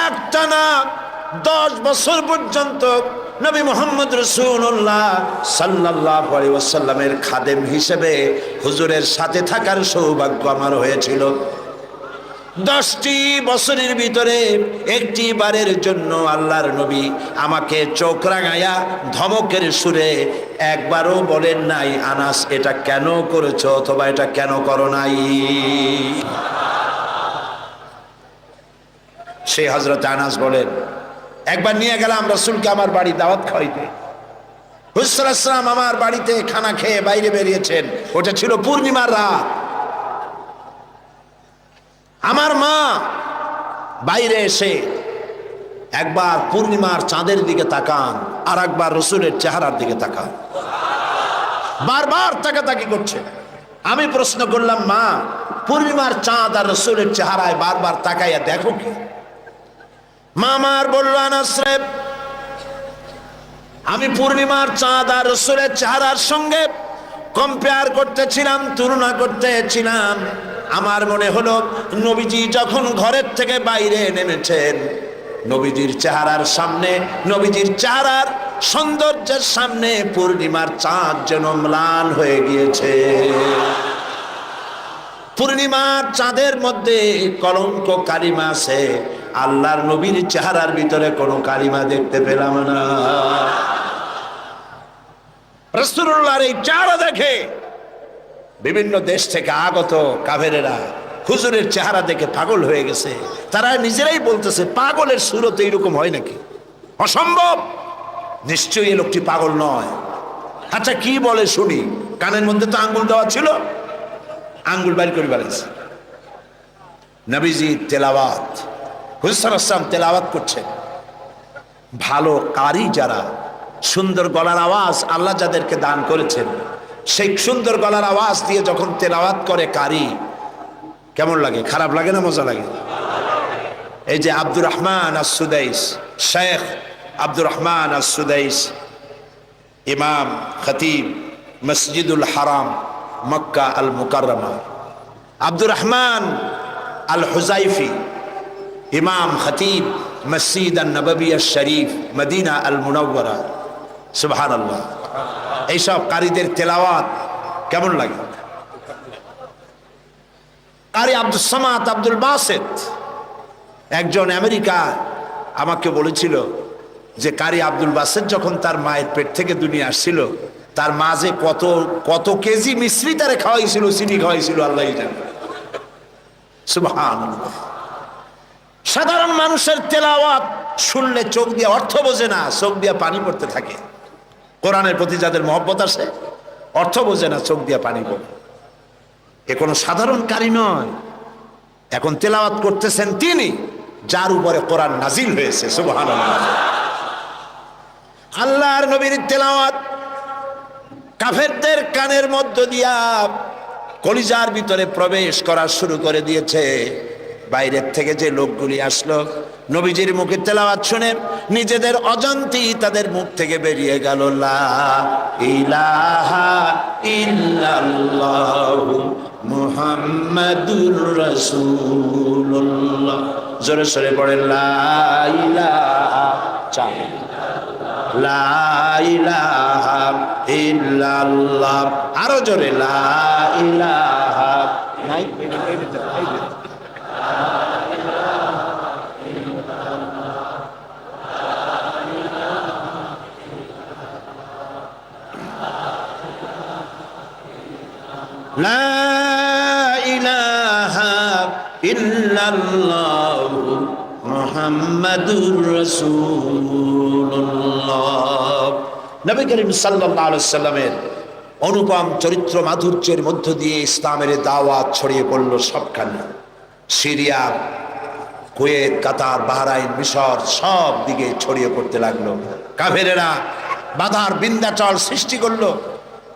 একটানা 10 বছর পর্যন্ত নবী মুহাম্মদ রাসূলুল্লাহ সাল্লাল্লাহু আলাইহি ওয়াসাল্লামের খাদেম হিসেবে হুজুরের সাথে থাকার সৌভাগ্য আমার হয়েছিল। 10টি বছরের ভিতরে একটি বারের জন্য আল্লাহর নবী আমাকে চোখ রাঙাইয়া ধমকের সুরে একবারও বলেন নাই, আনাস এটা কেন করেছো অথবা এটা কেন করো নাই। সেই হযরত আনাস বলেন, একবার নিয়ে গেলাম রাসূলকে আমার বাড়ি দাওয়াত খাওয়াইতে। হুজুর সাল্লাল্লাহু আলাইহি ওয়াসাল্লাম আমার বাড়িতে খানা খেয়ে বাইরে বেরিয়েছেন। ওটা ছিল পূর্ণিমার রাত। আমার মা বাইরে এসে একবার পূর্ণিমার চাঁদের দিকে তাকান, আর একবার রসুলের চেহারার দিকে তাকান। বারবার তাকাতাকি করছে। আমি প্রশ্ন করলাম, মা পূর্ণিমার চাঁদ আর রসুলের চেহারায় বারবার তাকাইয়া দেখো কি? মা আমার বলল, আনাস রে, আমি পূর্ণিমার চাঁদ আর রসুলের চেহারার সঙ্গে কম্পেয়ার করতেছিলাম, তুলনা করতেছিলাম। আমার মনে হলো নবীজি যখন ঘরের থেকে বাইরে নেমেছেন, নবীজির চেহারার সামনে, নবীজির চেহারার সৌন্দর্যের সামনে পূর্ণিমার চাঁদ যেন ম্লান হয়ে গিয়েছে। পূর্ণিমার চাঁদের মধ্যে কলঙ্ক কালিমা আছে, আল্লাহর নবীর চেহারার ভিতরে কোনো কালিমা দেখতে পেলাম না। রাসূলুল্লাহর এই চেহারা দেখে বিভিন্ন দেশ থেকে আগত কাফেরেরা হুজুরের চেহারা দেখে পাগল হয়ে গেছে। তারা নিজেরাই বলতেছে, পাগলের সুরত এইরকম হয় নাকি? অসম্ভব, নিশ্চয়ই এই লোকটি পাগল নয়। আচ্ছা কি বলে শুনি। কানের মধ্যে তো আঙ্গুল দেওয়া ছিল, আঙ্গুল বাইর করে বেড়াইছে। নবীজি তেলাওয়াত, হুজুর সাল্লাল্লাহু আলাইহি ওয়াসাল্লাম তেলাওয়াত করছেন। ভালো কারি যারা, সুন্দর গলার আওয়াজ আল্লাহ যাদেরকে দান করেছেন, সেই সুন্দর গলার আওয়াজ দিয়ে যখন তেলাওয়াত করে কারি, কেমন লাগে? খারাপ লাগে না মজা লাগে? এই যে আব্দুর রহমান আস-সুদাইস, শেখ আব্দুর রহমান আস-সুদাইস, ইমাম খতিব মসজিদুল হারাম মক্কা আল মুকাররমা, আব্দুর রহমান আল হুজাইফি, ইমাম খতিব মসজিদ নববী শরীফ মদিনা আল মুনাওয়ারা, সুবহানাল্লাহ। এইসব কারীদের তেলাওয়াত কেমন লাগে? কারি আব্দুল সামাদ আব্দুল বাসেত, একজন আমেরিকা আমাকে বলেছিল যে কারি আব্দুল বাসেত যখন তার মায়ের পেট থেকে দুনিয়া আসছিল, তার মা যে কত কত কেজি মিশ্রি তারে খাওয়াইছিল, চিনি খাওয়াইছিল, আল্লাহই জানে। সুবহানাল্লাহ। সাধারণ মানুষের তেলাওয়াত শুনলে চোখ দিয়ে অর্থ বোঝে না, চোখ দিয়ে পানি পড়তে থাকে। কোরআনের প্রতি যাদের মহব্বত আছে, অর্থ বোঝে না, চোখ দিয়ে পানি পড়ে। এ কোনো সাধারণ কারি নয়। এখন তেলাওয়াত করতেছেন তিনি, যার উপরে কোরআন নাজিল হয়েছে। সুবহানাল্লাহ। আল্লাহর নবীর তেলাওয়াত কাফেরদের কানের মধ্য দিয়া কলিজার ভিতরে প্রবেশ করা শুরু করে দিয়েছে। বাইরের থেকে যে লোকগুলি আসলো, নবীজির মুখে তেলাওয়াত শুনে নিজেদের অজান্তেই তাদের মুখ থেকে বেরিয়ে গেল, লা ইলাহা ইল্লাল্লাহু মুহাম্মাদুর রাসূলুল্লাহ। জোরে সরে পড়েন, লা ইলাহা লা ইলাহা ইল্লাল্লাহ। আরো জোরে, লা ইলাহা নাই লা ইলাহা ইল্লাল্লাহু মুহাম্মাদুর রাসূলুল্লাহ। নবী করিম সাল্লাল্লাহু আলাইহি ওয়াসাল্লামের অনুপম চরিত্র মাধুর্যের মধ্য দিয়ে ইসলামের দাওয়াত ছড়িয়ে পড়ল সবখানে। সিরিয়া, কুয়েত, কাতার, বাহরাইন, মিশর সব দিকে ছড়িয়ে পড়তে লাগলো। কাফেরেরা বাধার বিন্ধ্যাচল সৃষ্টি করলো।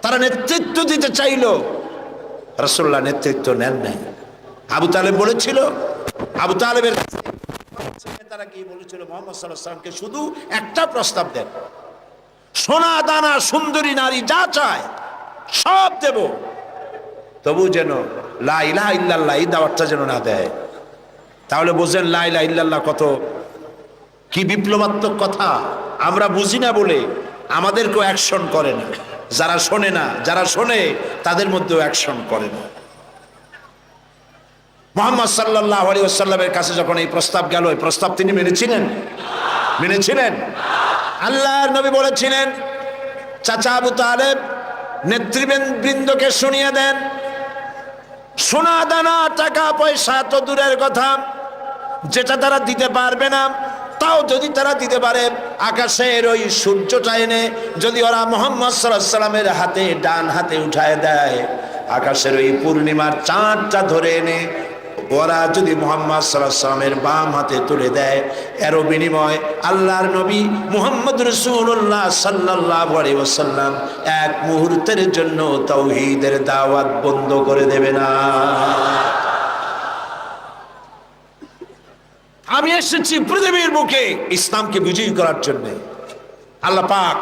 তারা নেতৃত্ব দিতে চাইলো, রাসূলুল্লাহ নেতৃত্ব নেন নাই। আবু তালেব বলেছিল, আবু তালেবের তারা কি বলেছিল, মুহাম্মদ সাল্লাল্লাহু আলাইহি ওয়াসাল্লামকে শুধু একটা প্রস্তাব দেন, সোনা দানা সুন্দরী নারী যা চায় সব দেব, তবু যেন লা ইলাহা ইল্লাল্লাহ এই দাওয়াতটা যেন না দেয়। তাহলে বোঝেন লা ইলাহা ইল্লাল্লাহ কত কি বিপ্লবাত্মক কথা। আমরা বুঝি না বলে আমাদেরকেও অ্যাকশন করে না, যারা শোনে না, যারা শোনে তাদের মধ্যেও অ্যাকশন করে না। মুহাম্মদ সাল্লাল্লাহু আলাইহি ওয়াসাল্লামের কাছে যখন এই প্রস্তাব গেল, এই প্রস্তাব তিনি মেনেছিলেন? মেনেছিলেন? আল্লাহর নবী বলেছিলেন, চাচা আবু তালেব নেতৃবৃন্দকে শুনিয়ে দেন, সোনা দানা টাকা পয়সা তো দূরের কথা, যেটা তারা দিতে পারবে না, তাও যদি তারা দিতে পারে আকাশের ওই সূর্যটা এনে যদি ওরা মুহাম্মদ সাল্লাল্লাহু আলাইহি ওয়াসাল্লামের হাতে, ডান হাতে উঠায় দেয়, আকাশের ওই পূর্ণিমার চাঁদটা ধরে এনে ওরা যদি মুহাম্মদ সাল্লাল্লাহু আলাইহি ওয়াসাল্লামের বাম হাতে তুলে দেয়, এরও বিনিময় আল্লাহর নবী মুহাম্মদ রাসূলুল্লাহ সাল্লাল্লাহু আলাইহি ওয়াসাল্লাম এক মুহূর্তের জন্য তাওহীদের দাওয়াত বন্ধ করে দেবে না। আমি এসেছি পৃথিবীর বুকে ইসলামকে বিজয়ী করার জন্য। আল্লাহ পাক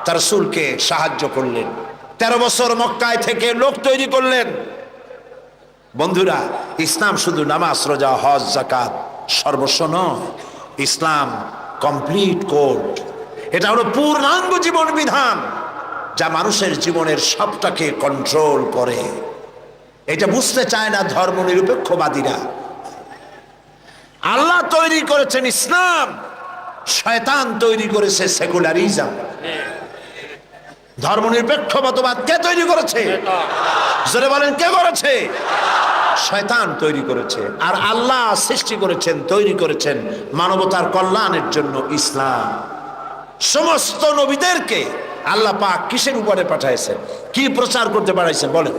তার রাসূলকে সাহায্য করলেন, 13 বছর মক্কায় থেকে লোক তৈরি করলেন। বন্ধুরা, ইসলাম শুধু নামাজ, রোজা, হজ, যাকাত সর্বস্ব নয়। ইসলাম কমপ্লিট কোড, এটা হলো পূর্ণাঙ্গ জীবন বিধান যা মানুষের জীবনের সবটাকে কন্ট্রোল করে। এটা বুঝতে চায় না ধর্মনিরপেক্ষবাদীরা। আল্লাহ তৈরি করেছেন ইসলাম, শয়তান তৈরি করেছে সেকুলারিজম। ধর্মনিরপেক্ষ মতবাদ কে তৈরি করেছে? জোরে বলেন, কে করেছে? শয়তান তৈরি করেছে। আর আল্লাহ সৃষ্টি করেছেন, তৈরি করেছেন মানবতার কল্যাণের জন্য ইসলাম। সমস্ত নবীদেরকে আল্লাহ পাক কিসের উপরে পাঠাইছেন? কি প্রচার করতে পাঠাইছেন? বলেন,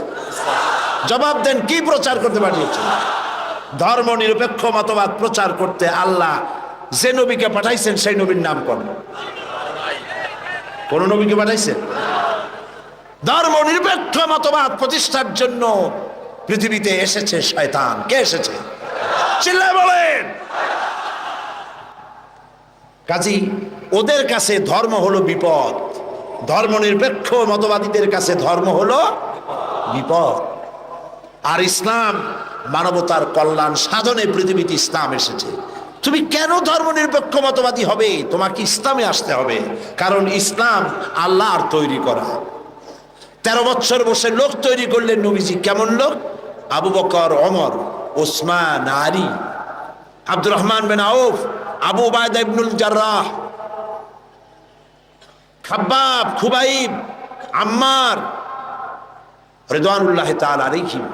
জবাব দেন, কি প্রচার করতে পাঠিয়েছেন? ধর্ম নিরপেক্ষ মতবাদ প্রচার করতে আল্লাহ যে নবীকে পাঠাইছেন সেই নবীর নাম কোন? কোন নবীকে পাঠাইছেন? ধর্ম নিরপেক্ষ মতবাদ প্রতিষ্ঠার জন্য পৃথিবীতে এসেছে শয়তান। কে এসেছে? চিল্লায় বলেন। কাজী ওদের কাছে ধর্ম হলো বিপদ, ধর্ম নিরপেক্ষ মতবাদীদের কাছে ধর্ম হলো বিপদ। আর ইসলাম মানবতার কল্যাণ সাধনে পৃথিবীতে ইসলাম এসেছে। তুমি কেন ধর্মনিরপেক্ষ মতবাদী হবে? তোমাকে ইসলামে আসতে হবে, কারণ ইসলাম আল্লাহর তৈরি করা। 13 বছর বসে লোক তৈরি করলেন নবীজি। কেমন লোক? আবু বকর, ওমর, ওসমান, আলী, আব্দুর রহমান বিন আউফ, আবু উবাইদা ইবনুল জাররাহ, খাব্বাব, খুবাইব, আম্মার রিদওয়ানুল্লাহি তাআলা আলাইহিম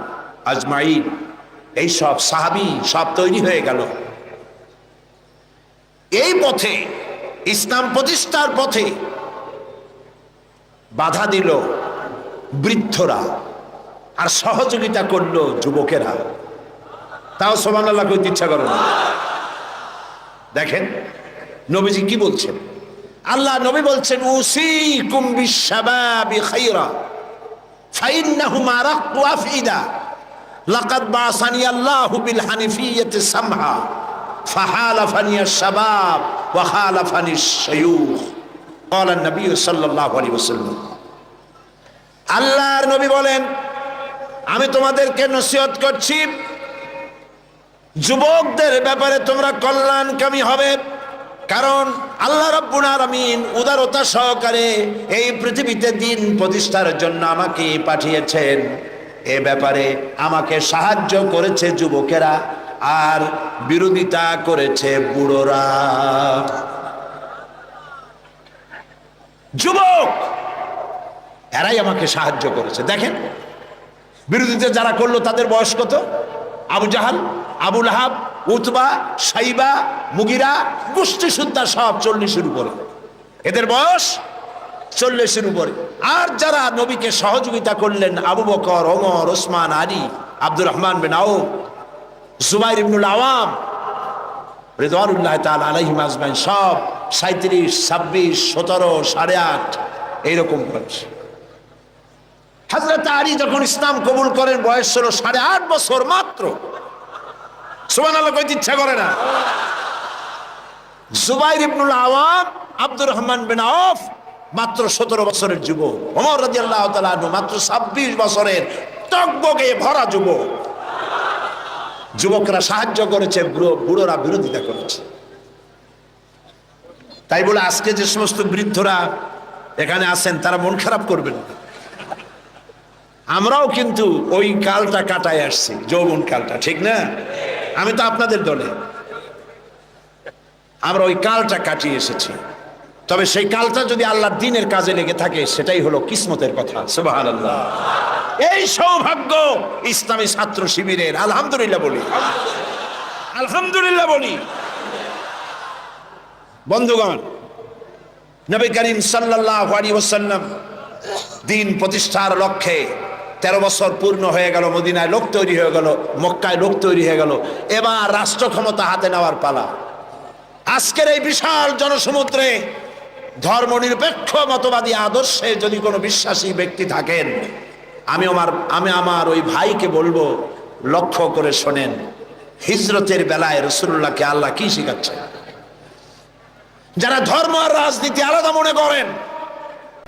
আজমাইন। এই সব সাহাবী সব তৈরি হয়ে গেল। এই পথে, ইসলাম প্রতিষ্ঠার পথে বাধা দিল বৃদ্ধরা, আর সহযোগিতা করলো যুবকেরা। তাও সুবহানাল্লাহ কইতে ইচ্ছা করে না। দেখেন নবীজি কি বলছেন। আল্লাহ নবী বলছেন, উসিকুম বিশ-শাবাবি খায়রা ফাইন্নাহুম আরাক্কু আফইদা লাকাদ বাসানি আল্লাহু বিল হানিফিয়্যাতি সামহা ফাহালাফানি আশ-শাবাব ওয়া খালাফানি আশ-শায়ুখ। ক্বালা an-নবী সাল্লাল্লাহু আলাইহি ওয়াসাল্লাম। আল্লাহর নবী বলেন, আমি তোমাদেরকে নসিহত করছি, যুবকদের ব্যাপারে তোমরা কল্যাণকামী হবে। কারণ আল্লাহ রাব্বুল আলামিন উদারতা সহকারে এই পৃথিবীতে দ্বীন প্রতিষ্ঠার জন্য আমাকে পাঠিয়েছেন। এ ব্যাপারে আমাকে সাহায্য করেছে যুবকেরা, আর বিরোধিতা করেছে বুড়োরা। যুবক এরাই আমাকে সাহায্য করেছে। দেখেন বিরোধিতা যারা করলো তাদের বয়স কত? আবু জাহাল, আবু লাহাব, উতবা, সাইবা, মুগিরা, গোষ্ঠী সুদ্ধা সব 40-এর উপরে। এদের বয়স 40-এর উপরে। আর যারা নবীকে সহযোগিতা করলেন, আবু বকর, ওমর, ওসমান, আলী, আব্দুর রহমান বিন আউফ, জুবাইর ইবনুল আওয়াম রিদওয়ানুল্লাহি তাআলা আলাইহিম আজমাইন, সব 37, 26, 17, 8.5 এইরকম বয়স। হযরত আলী যখন ইসলাম কবুল করেন বয়স ছিল 8.5 বছর মাত্র। সুবহানাল্লাহ কইতে ইচ্ছা করে না। জুবাইর ইবনুল আওয়াম, আব্দুর রহমান বিন আউফ মাত্র 17 বছরের যুবক। ওমর রাদিয়াল্লাহু তাআলা আনহু মাত্র 26 বছরের টগবগে ভরা যুবক। যুবকরা সাহায্য করেছে, বুড়োরা বিরোধিতা করেছে। তাই বলে আজকে যে সমস্ত বৃদ্ধরা এখানে আছেন তারা মন খারাপ করবেন না। আমরাও কিন্তু ওই কালটা কাটায় আসছি, যৌবন কালটা, ঠিক না? আমি তো আপনাদের দলে, আমরা ওই কালটা কাটিয়ে এসেছি। তবে সেই কালটা যদি আল্লাহর দ্বীনের কাজে লেগে থাকে সেটাই হলো কিসমতের কথা। সুবহানাল্লাহ। এই সৌভাগ্য ইসলামী ছাত্র শিবিরের। আলহামদুলিল্লাহ বলি, আলহামদুলিল্লাহ বলি। বন্ধুগণ, নবী করিম সাল্লাল্লাহু আলাইহি ওয়াসাল্লাম দ্বীন প্রতিষ্ঠার লক্ষ্যে 13 বছর পূর্ণ হয়ে গেল, মদিনায় লোক তৈরি হয়ে গেল, মক্কায় লোক তৈরি হয়ে গেল, এবার রাষ্ট্র ক্ষমতা হাতে নেওয়ার পালা। আজকের এই বিশাল জনসমুদ্রে ধর্মনিরপেক্ষ মতবাদী আদর্শে যদি কোনো বিশ্বাসী ব্যক্তি থাকেন, আমি আমার ওই ভাইকে বলবো, লক্ষ্য করে শোনেন, হিজরতের বেলায় রাসূলুল্লাহকে আল্লাহ কি শিখাচ্ছেন। যারা ধর্ম আর রাজনীতি আলাদা মনে করেন,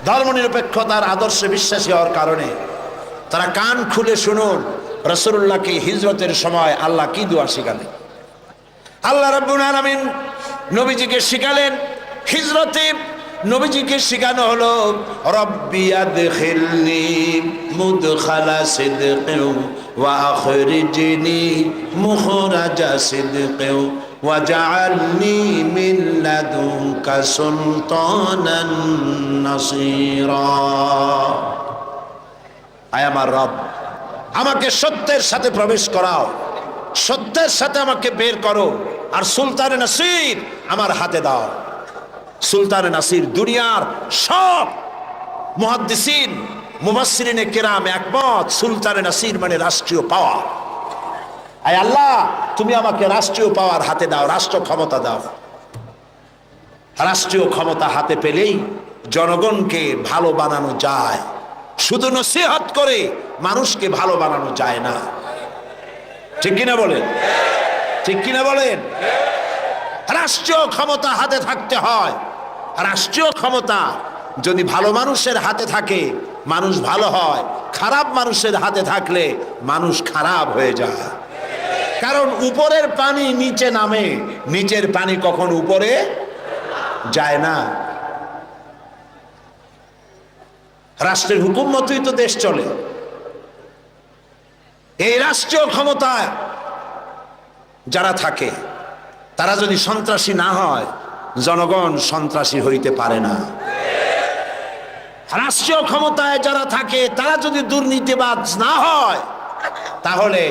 ধর্মনিরপেক্ষতার আদর্শে বিশ্বাসী হওয়ার কারণে তারা কান খুলে শুনুন রাসূলুল্লাহকে হিজরতের সময় আল্লাহ কি দোয়া শিখালেন। আল্লাহ রাব্বুল আলামিন নবীজিকে শিখালেন হিজরতে। নবীজিকে শিখানো হলো রব্বি আদখিলনি মুদখালা সিদকিন ওয়া আখরিজনি মুখরাজা সিদকিন ওয়াজআলনি মিন লাদুনকা সুলতানান নাসীরা। আয় আমার রব, আমাকে সত্যের সাথে প্রবেশ করাও, সত্যের সাথে আমাকে বের করো, আর সুলতানে নাসির আমার হাতে দাও। সুলতানে নাসির দুনিয়ার সব মুহাদ্দিসিন মুফাসসিরিনে কেরাম একমত, সুলতানে নাসির মানে রাষ্ট্রীয় পাওয়ার। আয় আল্লাহ, তুমি আমাকে রাষ্ট্রীয় পাওয়ার হাতে দাও, রাষ্ট্র ক্ষমতা দাও। রাষ্ট্রীয় ক্ষমতা হাতে পেলেই জনগণকে ভালো বানানো যায়, শুধু নসিহত করে মানুষকে ভালো বানানো যায় না। ঠিক কিনা বলেন? ঠিক কিনা বলেন? রাষ্ট্রীয় ক্ষমতা হাতে থাকতে হয়। রাষ্ট্রীয় ক্ষমতা যদি ভালো মানুষের হাতে থাকে মানুষ ভালো হয়, খারাপ মানুষের হাতে থাকলে মানুষ খারাপ হয়ে যায়। কারণ উপরের পানি নিচে নামে, নিচের পানি কখন উপরে যায় না। রাষ্ট্রের হুকুম মতোই তো দেশ চলে। এই রাষ্ট্রীয় ক্ষমতায় যারা থাকে তারা যদি সন্ত্রাসী না হয়, জনগণ সন্ত্রাসী হইতে পারে না। রাষ্ট্রীয় ক্ষমতায় যারা থাকে তারা যদি দুর্নীতিবাজ না হয়, তাহলে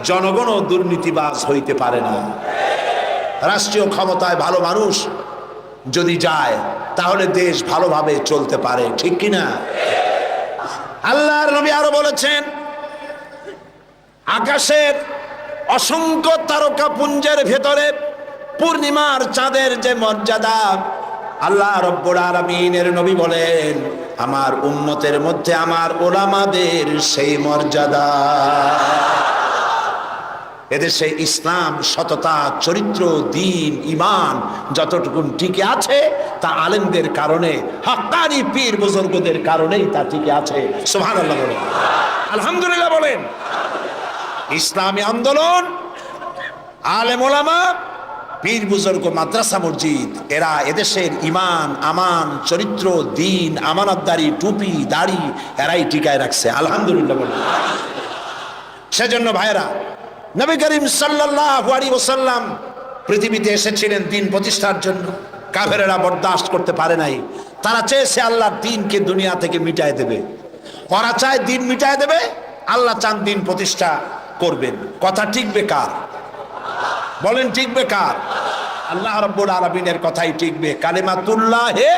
জনগণও দুর্নীতিবাজ হইতে পারে না। রাষ্ট্রীয় ক্ষমতায় ভালো মানুষ যদি যায় তাহলে দেশ ভালোভাবে চলতে পারে। ঠিক কিনা? আল্লাহর নবী আরো বলেছেন, আকাশের অসংখ্য তারকা পুঞ্জের ভেতরে পূর্ণিমার চাঁদের যে মর্যাদা, আল্লাহ রব্বুল আলামিনের নবী বলেন আমার উম্মতের মধ্যে আমার উলামাদের সেই মর্যাদা। এদেশে ইসলাম, সততা, চরিত্র, দ্বীন, ঈমান যতটুকু টিকে আছে তা আলেমদের কারণে, হাক্কানি পীর বুজুর্গদের কারণেই তা টিকে আছে। সুবহানাল্লাহ বলেন, আলহামদুলিল্লাহ বলেন। ইসলামী আন্দোলন, আলেম ওলামা, পীর বুজুর্গ, মাদ্রাসা মসজিদ, এরা এদেশের ঈমান, আমান, চরিত্র, দ্বীন, আমানতদারি, টুপি, দাড়ি এরাই টিকায় রাখছে। আলহামদুলিল্লাহ বলেন। সেজন্য ভাইরা, নবী করিম সাল্লাল্লাহু আলাইহি ওয়াসাল্লাম পৃথিবীতে এসেছিলেন দ্বীন প্রতিষ্ঠার জন্য। কাফেরেরা বরদাস্ত করতে পারে নাই। তারা চেয়েছে আল্লাহর দ্বীনকে দুনিয়া থেকে মিটায় দেবে। ওরা চায় দ্বীন মিটায় দেবে, আল্লাহ চান দ্বীন প্রতিষ্ঠা করবেন। কথা টিকবে কার? বলেন টিকবে কার? আল্লাহ রাব্বুল আলামিনের কথাই টিকবে। কালিমাতুল্লাহি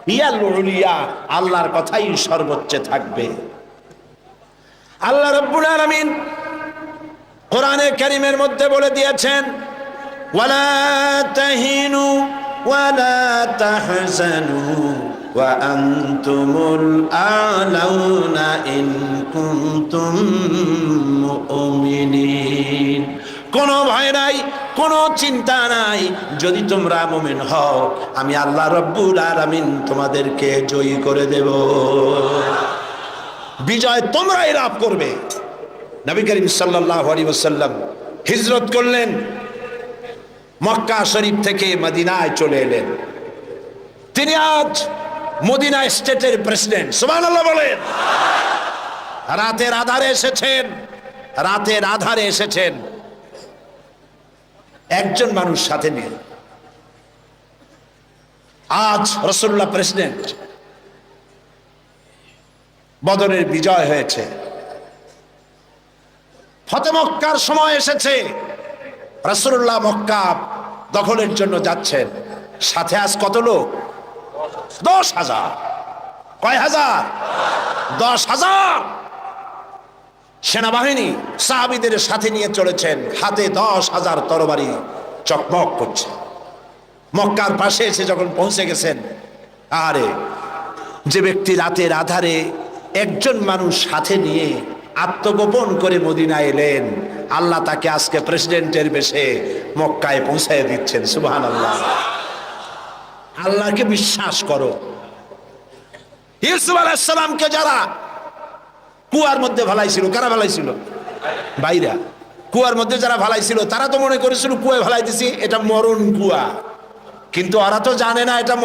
হিয়াল উলিয়া, আল্লাহর কথাই সর্বোচ্চ থাকবে। আল্লাহ রাব্বুল আলামিন কোরআনে কারীমের মধ্যে বলে দিয়েছেন, ওয়ালা তাহিনু ওয়ালা তাহজানু ওয়া আনতুমুল আ'লাউনা ইন কুনতুম মুমিনিন। কোনো ভয় নাই, কোনো চিন্তা নাই, যদি তোমরা মুমিন হও আমি আল্লাহ রাব্বুল আলামিন তোমাদেরকে জয়ী করে দেব। বিজয় তোমরাই লাভ করবে। নবী করিম সাল্লাল্লাহু আলাইহি ওয়াসাল্লাম হিজরত করলেন, মক্কা শরীফ থেকে মদিনায় চলে এলেন। তিনি আজ মদিনা স্টেটের প্রেসিডেন্ট। সুবহানাল্লাহ বলেন। রাতের আধারে এসেছেন, রাতের আধারে এসেছেন, একজন মানুষ সাথে নিয়ে। আজ রাসূলুল্লাহ প্রেসিডেন্ট, বদরের বিজয় হয়েছে, ফতে মক্কার সময় এসেছে, রাসূলুল্লাহ মক্কা দখলের জন্য যাচ্ছেন। সাথে আজ কত লোক? 10,000। কয় হাজার? 10,000। সেনাবাহিনী সাহাবীদের সাথে নিয়ে চলেছেন, হাতে 10,000 তরবারি চকমক করছে। মক্কার পাশে এসে যখন পৌঁছে গেছেন, আরে যে ব্যক্তি রাতের আধারে একজন মানুষ সাথে নিয়ে আত্মগোপন করে মদিনায় এলেন, আল্লাহ তাকে আজকে প্রেসিডেন্টের বেশে মক্কায় পৌঁছায় দিচ্ছেন। সুবহানাল্লাহ। আল্লাহকে বিশ্বাস করো। ইউসুফ আলাইহিস সালামকে যারা কুয়ার মধ্যে ভালাইছিল, কারা ভালাইছিল? ভাইরা। কুয়ার মধ্যে যারা ভালাইছিল তারা তো মনে করেছিল কুয়ায় ভালাই দিছি, এটা মরণ কুয়া, কিন্তু ওরা তো জানে না এটা